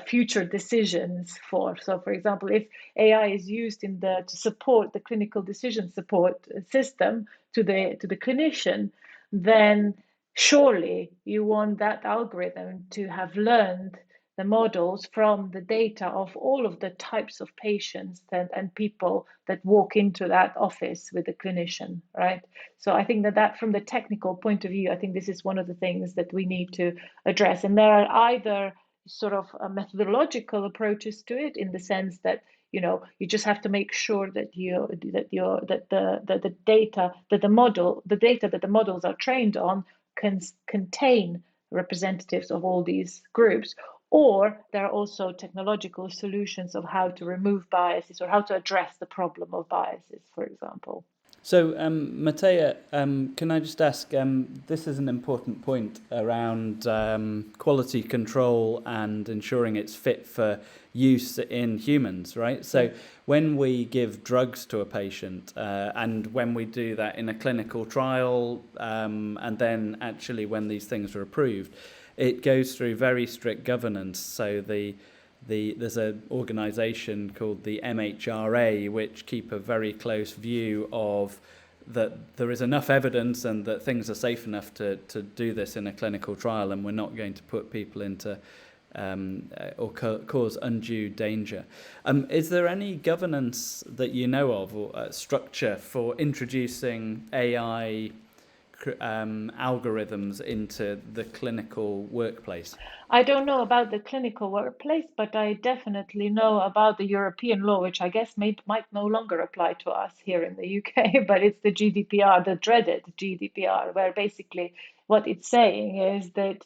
future decisions for. So, for example, if AI is used to support the clinical decision support system to the clinician, then surely you want that algorithm to have learned the models from the data of all of the types of patients and people that walk into that office with the clinician, right? So I think that from the technical point of view, I think this is one of the things that we need to address. And there are either sort of methodological approaches to it, in the sense that you just have to make sure that the data that the models are trained on can contain representatives of all these groups, or there are also technological solutions of how to remove biases or how to address the problem of biases, for example. So, Mateja, can I just ask, this is an important point around quality control and ensuring it's fit for use in humans, right? So when we give drugs to a patient and when we do that in a clinical trial and then actually when these things are approved, it goes through very strict governance. So there's an organisation called the MHRA which keep a very close view of that there is enough evidence and that things are safe enough to do this in a clinical trial, and we're not going to put people into or cause undue danger. Is there any governance that you know of or structure for introducing AI algorithms into the clinical workplace? I don't know about the clinical workplace, but I definitely know about the European law, which I guess might no longer apply to us here in the UK, but it's the GDPR, the dreaded GDPR, where basically what it's saying is that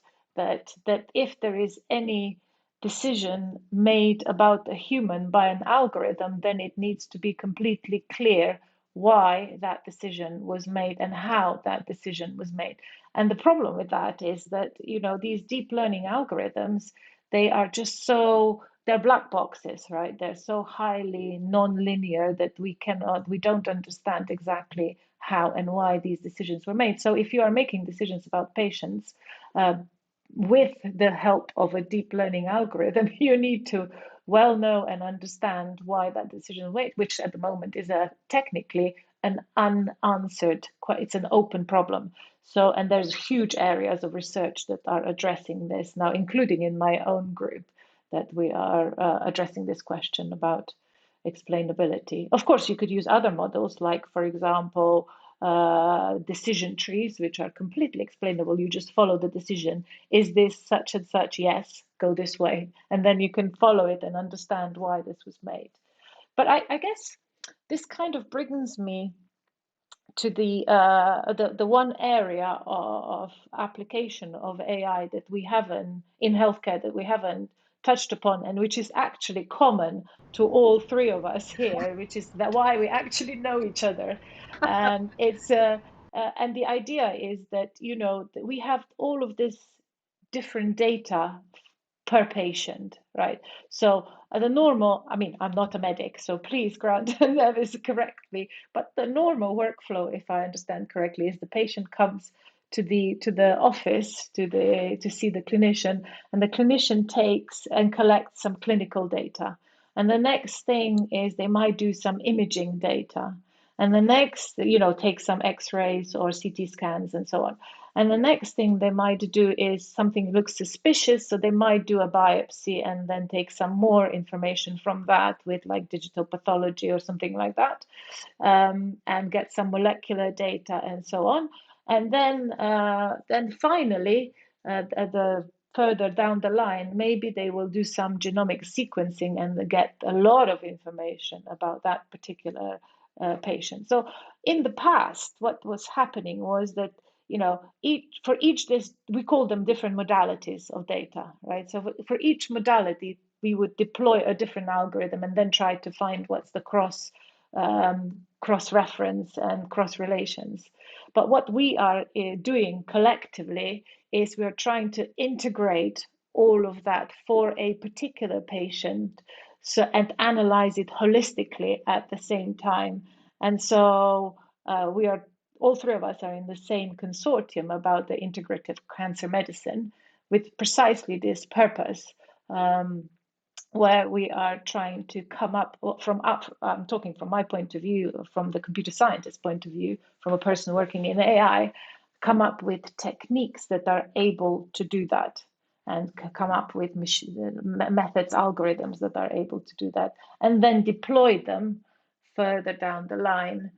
if there is any decision made about a human by an algorithm, then it needs to be completely clear why that decision was made and how that decision was made. And the problem with that is that, these deep learning algorithms, they're black boxes, right? They're so highly non-linear that we don't understand exactly how and why these decisions were made. So if you are making decisions about patients with the help of a deep learning algorithm, you need to well know and understand why that decision was made, which at the moment is technically an unanswered, it's an open problem. So, and there's huge areas of research that are addressing this now, including in my own group, that we are addressing this question about explainability. Of course, you could use other models, like, for example, decision trees, which are completely explainable. You just follow the decision. Is this such and such? Yes, go this way. And then you can follow it and understand why this was made. But I guess this kind of brings me to the one area of application of AI that we haven't in healthcare that we haven't touched upon, and which is actually common to all three of us here, which is why we actually know each other. And it's and the idea is that that we have all of this different data per patient, right? So the normal, I'm not a medic, so please grant that is correctly, but the normal workflow, if I understand correctly, is the patient comes to the office to see the clinician, and the clinician takes and collects some clinical data. And the next thing is they might do some imaging data. And the next, take some x-rays or CT scans and so on. And the next thing they might do is something looks suspicious, so they might do a biopsy and then take some more information from that with like digital pathology or something like that, and get some molecular data and so on. And then finally, the further down the line, maybe they will do some genomic sequencing and get a lot of information about that particular patient. So in the past, what was happening was that, for each this, we call them different modalities of data, right? So for each modality, we would deploy a different algorithm and then try to find what's the cross reference and cross relations. But what we are doing collectively is we're trying to integrate all of that for a particular patient, and analyze it holistically at the same time. And so we are, all three of us are in the same consortium about the integrative cancer medicine with precisely this purpose, where we are trying to come up I'm talking from my point of view, from the computer scientist point of view, from a person working in AI, come up with techniques that are able to do that, and come up with methods, algorithms that are able to do that, and then deploy them further down the line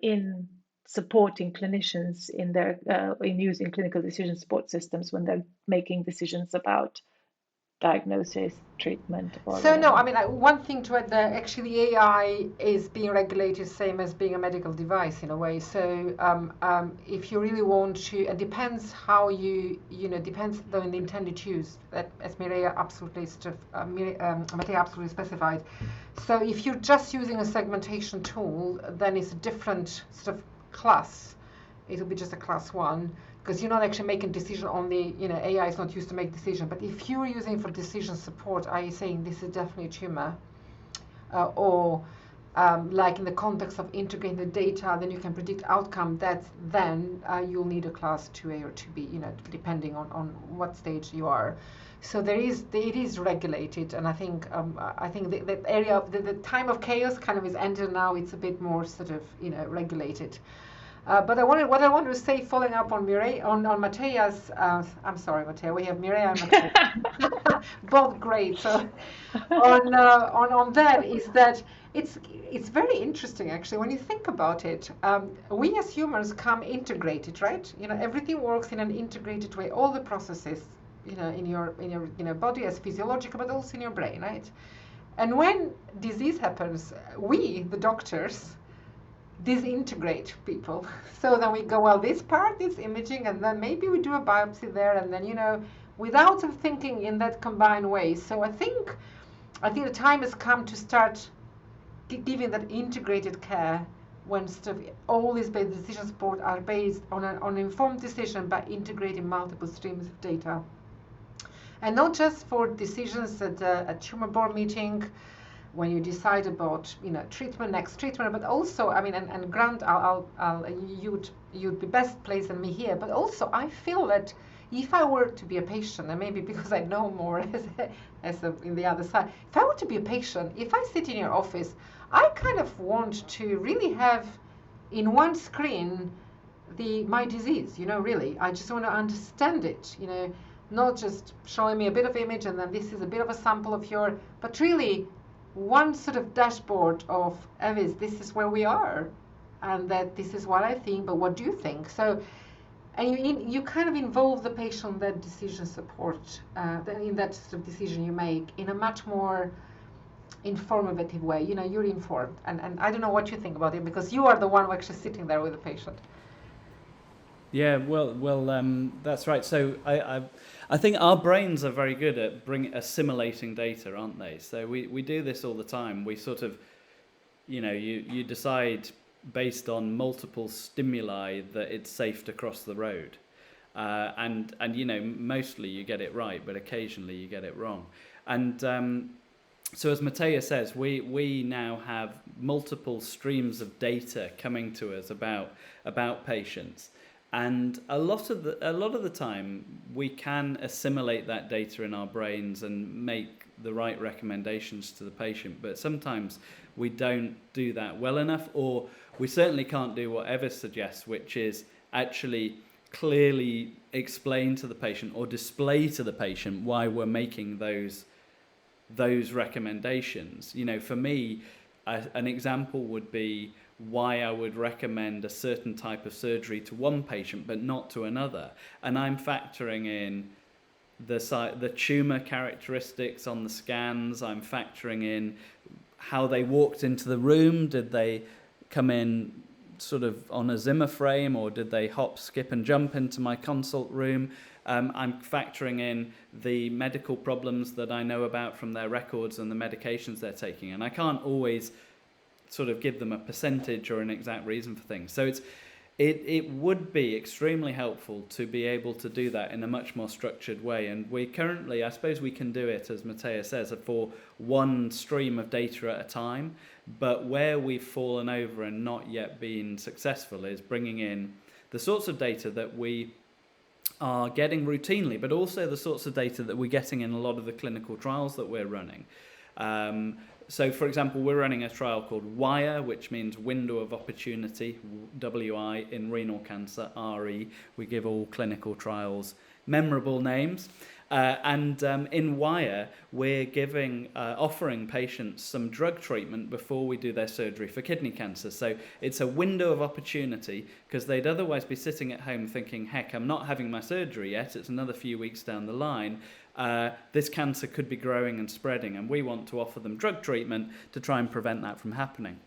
in supporting clinicians in their in using clinical decision support systems when they're making decisions about diagnosis, treatment, or So no, whatever. I mean, one thing to add there, actually AI is being regulated same as being a medical device in a way. So if you really want to, it depends how depends on the intended use, that as Mateja absolutely specified. So if you're just using a segmentation tool, then it's a different sort of class. It'll be just a class 1. Because you're not actually making decision on the, AI is not used to make decision. But if you're using it for decision support, are you saying this is definitely a tumor? Or like in the context of integrating the data, then you can predict outcome, then you'll need a class 2A or 2B, depending on what stage you are. So it is regulated, and I think the area of the time of chaos kind of is ended now. It's a bit more sort of, regulated. But what I wanted to say, following up on Mateja's, I'm sorry, Mateja, we have Mireia and Mateja, both great. So on that is that it's very interesting actually when you think about it. We as humans come integrated, right? Everything works in an integrated way. All the processes, in your body as physiological, but also in your brain, right? And when disease happens, we, the doctors, disintegrate people. So then we go, well, this part is imaging, and then maybe we do a biopsy there, and then without thinking in that combined way. So I think the time has come to start giving that integrated care, when all these decision support are based on an informed decision by integrating multiple streams of data, and not just for decisions at a tumor board meeting, when you decide about next treatment, but also, I mean, and Grant, you'd be best placed than me here, but also I feel that if I were to be a patient, and maybe because I know more as in the other side, if I were to be a patient, if I sit in your office, I kind of want to really have in one screen my disease, really. I just want to understand it, not just showing me a bit of image and then this is a bit of a sample of but really one sort of dashboard of, Evis, this is where we are, and that this is what I think, but what do you think? So, and you kind of involve the patient in that decision support, in that sort of decision you make in a much more informative way. You're informed, and I don't know what you think about it, because you are the one who actually sitting there with the patient. Yeah, well, that's right. So I think our brains are very good at assimilating data, aren't they? So we do this all the time. We sort of, you decide based on multiple stimuli that it's safe to cross the road, and mostly you get it right, but occasionally you get it wrong. And so as Mateja says, we now have multiple streams of data coming to us about patients. And a lot of the time, we can assimilate that data in our brains and make the right recommendations to the patient. But sometimes we don't do that well enough, or we certainly can't do what Evis suggests, which is actually clearly explain to the patient or display to the patient why we're making those recommendations. For me, an example would be why I would recommend a certain type of surgery to one patient but not to another, and I'm factoring in the tumor characteristics on the scans. I'm factoring in how they walked into the room. Did they come in sort of on a Zimmer frame, or did they hop, skip and jump into my consult room? I'm factoring in the medical problems that I know about from their records and the medications they're taking. And I can't always sort of give them a percentage or an exact reason for things. So it would be extremely helpful to be able to do that in a much more structured way. And we currently, I suppose we can do it, as Mateja says, for one stream of data at a time. But where we've fallen over and not yet been successful is bringing in the sorts of data that we are getting routinely, but also the sorts of data that we're getting in a lot of the clinical trials that we're running. So, for example, we're running a trial called WIRE, which means Window of Opportunity, WI, in renal cancer, RE. We give all clinical trials memorable names. In WIRE, we're offering patients some drug treatment before we do their surgery for kidney cancer. So it's a window of opportunity, because they'd otherwise be sitting at home thinking, heck, I'm not having my surgery yet, it's another few weeks down the line. This cancer could be growing and spreading, and we want to offer them drug treatment to try and prevent that from happening.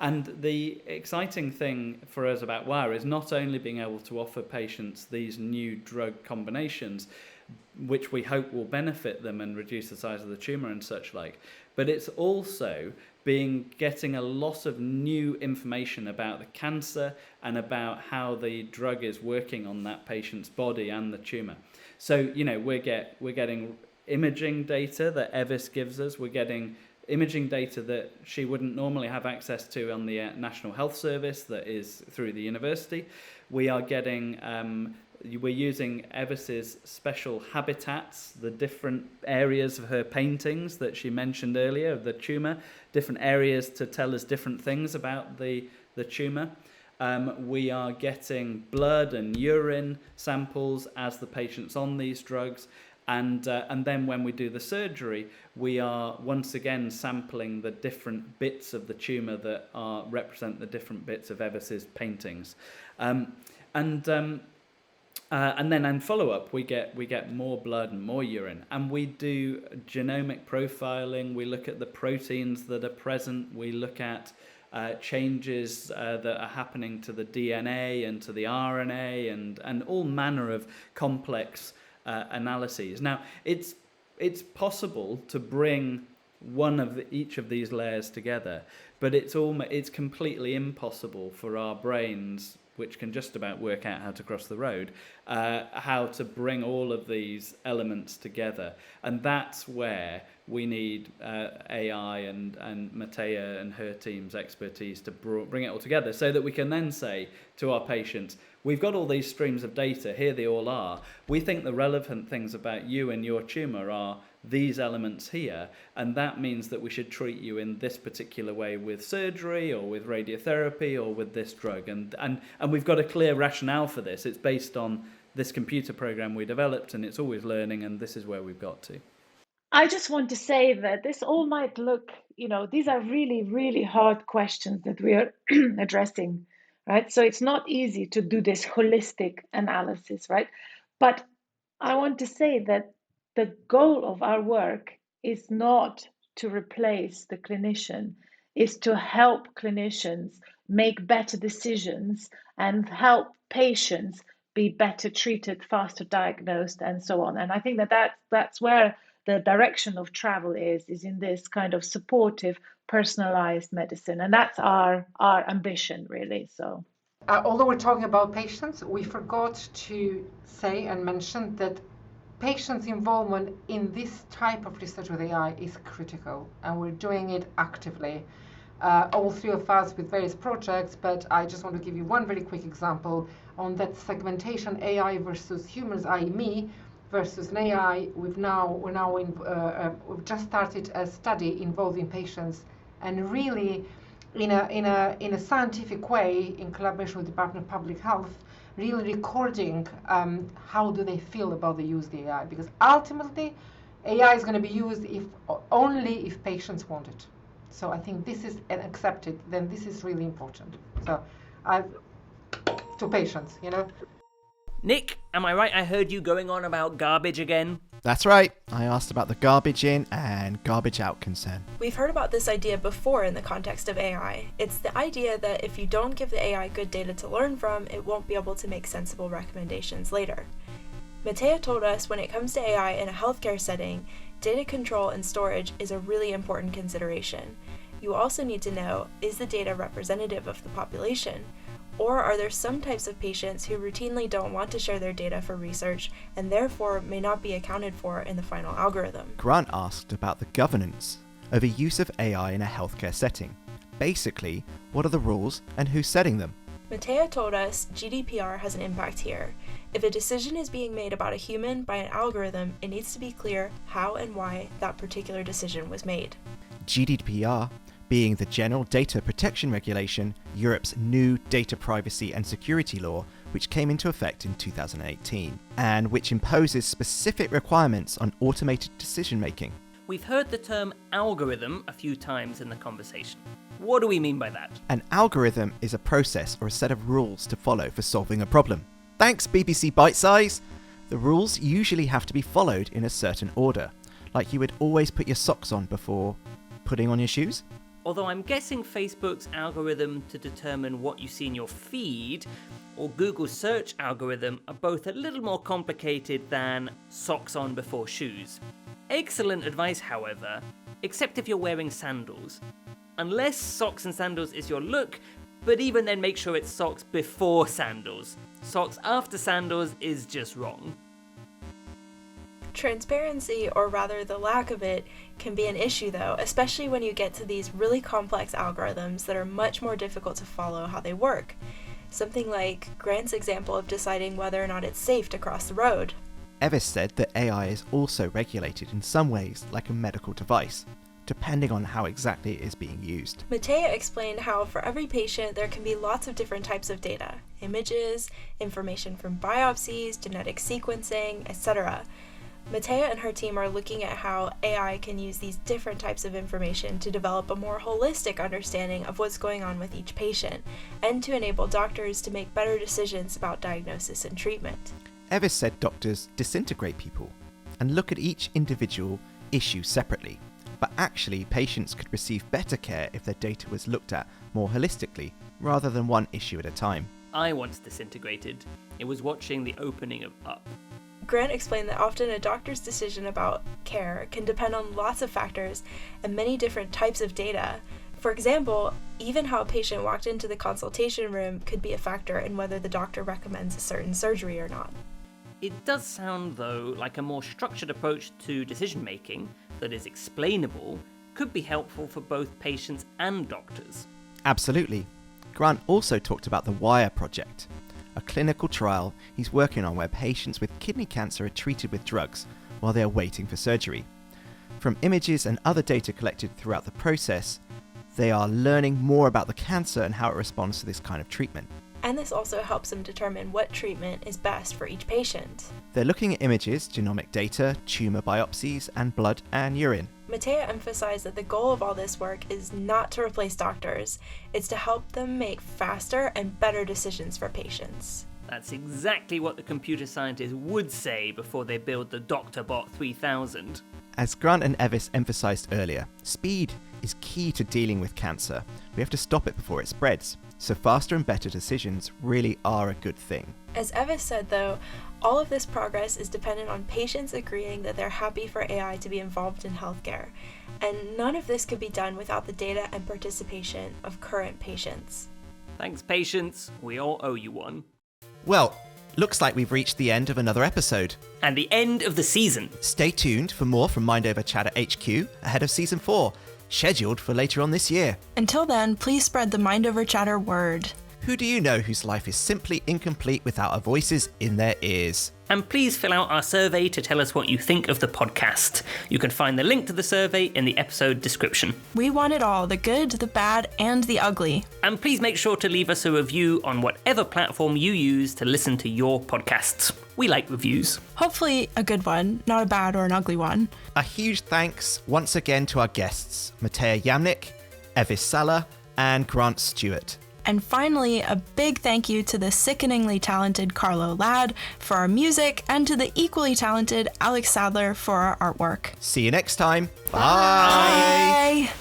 And the exciting thing for us about WIRE is not only being able to offer patients these new drug combinations, which we hope will benefit them and reduce the size of the tumour and such like, but it's also getting a lot of new information about the cancer and about how the drug is working on that patient's body and the tumour. So, we're getting imaging data that Evis gives us. We're getting imaging data that she wouldn't normally have access to on the National Health Service that is through the university. We are getting, we're using Evis's special habitats, the different areas of her paintings that she mentioned earlier, of the tumour, different areas to tell us different things about the tumour. We are getting blood and urine samples as the patient's on these drugs. And then when we do the surgery, we are once again sampling the different bits of the tumour that represent the different bits of Evis's paintings. And then in follow-up, we get more blood and more urine. And we do genomic profiling. We look at the proteins that are present. We look at changes that are happening to the DNA and to the RNA and all manner of complex analyses. Now, it's possible to bring each of these layers together, but it's completely impossible for our brains, which can just about work out how to cross the road, how to bring all of these elements together. And that's where we need AI and Mateja and her team's expertise to bring it all together, so that we can then say to our patients, we've got all these streams of data, here they all are. We think the relevant things about you and your tumour are these elements here, and that means that we should treat you in this particular way with surgery or with radiotherapy or with this drug. And we've got a clear rationale for this. It's based on this computer program we developed, and it's always learning, and this is where we've got to. I just want to say that this all might look, these are really, really hard questions that we are addressing, right? So it's not easy to do this holistic analysis, right? But I want to say that the goal of our work is not to replace the clinician, is to help clinicians make better decisions and help patients be better treated, faster diagnosed, and so on. And I think that's where the direction of travel is in this kind of supportive, personalized medicine. And that's our ambition, really. So, although we're talking about patients, we forgot to say and mention that patients' involvement in this type of research with AI is critical, and we're doing it actively. All three of us with various projects, but I just want to give you one very quick example on that segmentation, AI versus humans, i.e. me, versus an AI. We've just started a study involving patients, and really in a scientific way, in collaboration with the Department of Public Health, really recording how do they feel about the use of the AI, because ultimately AI is going to be used only if patients want it. So I think this is accepted, then this is really important. So to patients, Nick, am I right? I heard you going on about garbage again. That's right. I asked about the garbage in and garbage out concern. We've heard about this idea before in the context of AI. It's the idea that if you don't give the AI good data to learn from, it won't be able to make sensible recommendations later. Mateja told us when it comes to AI in a healthcare setting, data control and storage is a really important consideration. You also need to know, is the data representative of the population? Or are there some types of patients who routinely don't want to share their data for research and therefore may not be accounted for in the final algorithm? Grant asked about the governance over use of AI in a healthcare setting. Basically, what are the rules and who's setting them? Mateja told us GDPR has an impact here. If a decision is being made about a human by an algorithm, it needs to be clear how and why that particular decision was made. GDPR being the General Data Protection Regulation, Europe's new data privacy and security law, which came into effect in 2018, and which imposes specific requirements on automated decision-making. We've heard the term algorithm a few times in the conversation. What do we mean by that? An algorithm is a process or a set of rules to follow for solving a problem. Thanks, BBC Bitesize! The rules usually have to be followed in a certain order, like you would always put your socks on before putting on your shoes. Although I'm guessing Facebook's algorithm to determine what you see in your feed, or Google's search algorithm, are both a little more complicated than socks on before shoes. Excellent advice, however, except if you're wearing sandals. Unless socks and sandals is your look, but even then make sure it's socks before sandals. Socks after sandals is just wrong. Transparency, or rather the lack of it, can be an issue though, especially when you get to these really complex algorithms that are much more difficult to follow how they work. Something like Grant's example of deciding whether or not it's safe to cross the road. Evis said that AI is also regulated in some ways like a medical device, depending on how exactly it is being used. Mateja explained how for every patient there can be lots of different types of data, images, information from biopsies, genetic sequencing, etc. Mateja and her team are looking at how AI can use these different types of information to develop a more holistic understanding of what's going on with each patient, and to enable doctors to make better decisions about diagnosis and treatment. Evis said doctors disintegrate people and look at each individual issue separately, but actually patients could receive better care if their data was looked at more holistically, rather than one issue at a time. I once disintegrated. It was watching the opening of Up. Grant explained that often a doctor's decision about care can depend on lots of factors and many different types of data. For example, even how a patient walked into the consultation room could be a factor in whether the doctor recommends a certain surgery or not. It does sound, though, like a more structured approach to decision-making that is explainable could be helpful for both patients and doctors. Absolutely. Grant also talked about the WIRE project, a clinical trial he's working on where patients with kidney cancer are treated with drugs while they are waiting for surgery. From images and other data collected throughout the process, they are learning more about the cancer and how it responds to this kind of treatment. And this also helps them determine what treatment is best for each patient. They're looking at images, genomic data, tumour biopsies, and blood and urine. Mateja emphasized that the goal of all this work is not to replace doctors, it's to help them make faster and better decisions for patients. That's exactly what the computer scientists would say before they build the DoctorBot 3000. As Grant and Evis emphasised earlier, speed is key to dealing with cancer. We have to stop it before it spreads. So faster and better decisions really are a good thing. As Evis said though, all of this progress is dependent on patients agreeing that they're happy for AI to be involved in healthcare. And none of this could be done without the data and participation of current patients. Thanks, patients. We all owe you one. Well, looks like we've reached the end of another episode. And the end of the season. Stay tuned for more from Mind Over Chatter HQ ahead of Season 4, scheduled for later on this year. Until then, please spread the Mind Over Chatter word. Who do you know whose life is simply incomplete without our voices in their ears? And please fill out our survey to tell us what you think of the podcast. You can find the link to the survey in the episode description. We want it all, the good, the bad, and the ugly. And please make sure to leave us a review on whatever platform you use to listen to your podcasts. We like reviews. Hopefully a good one, not a bad or an ugly one. A huge thanks once again to our guests, Mateja Jamnik, Evis Sala, and Grant Stewart. And finally, a big thank you to the sickeningly talented Carlo Ladd for our music and to the equally talented Alex Sadler for our artwork. See you next time. Bye. Bye.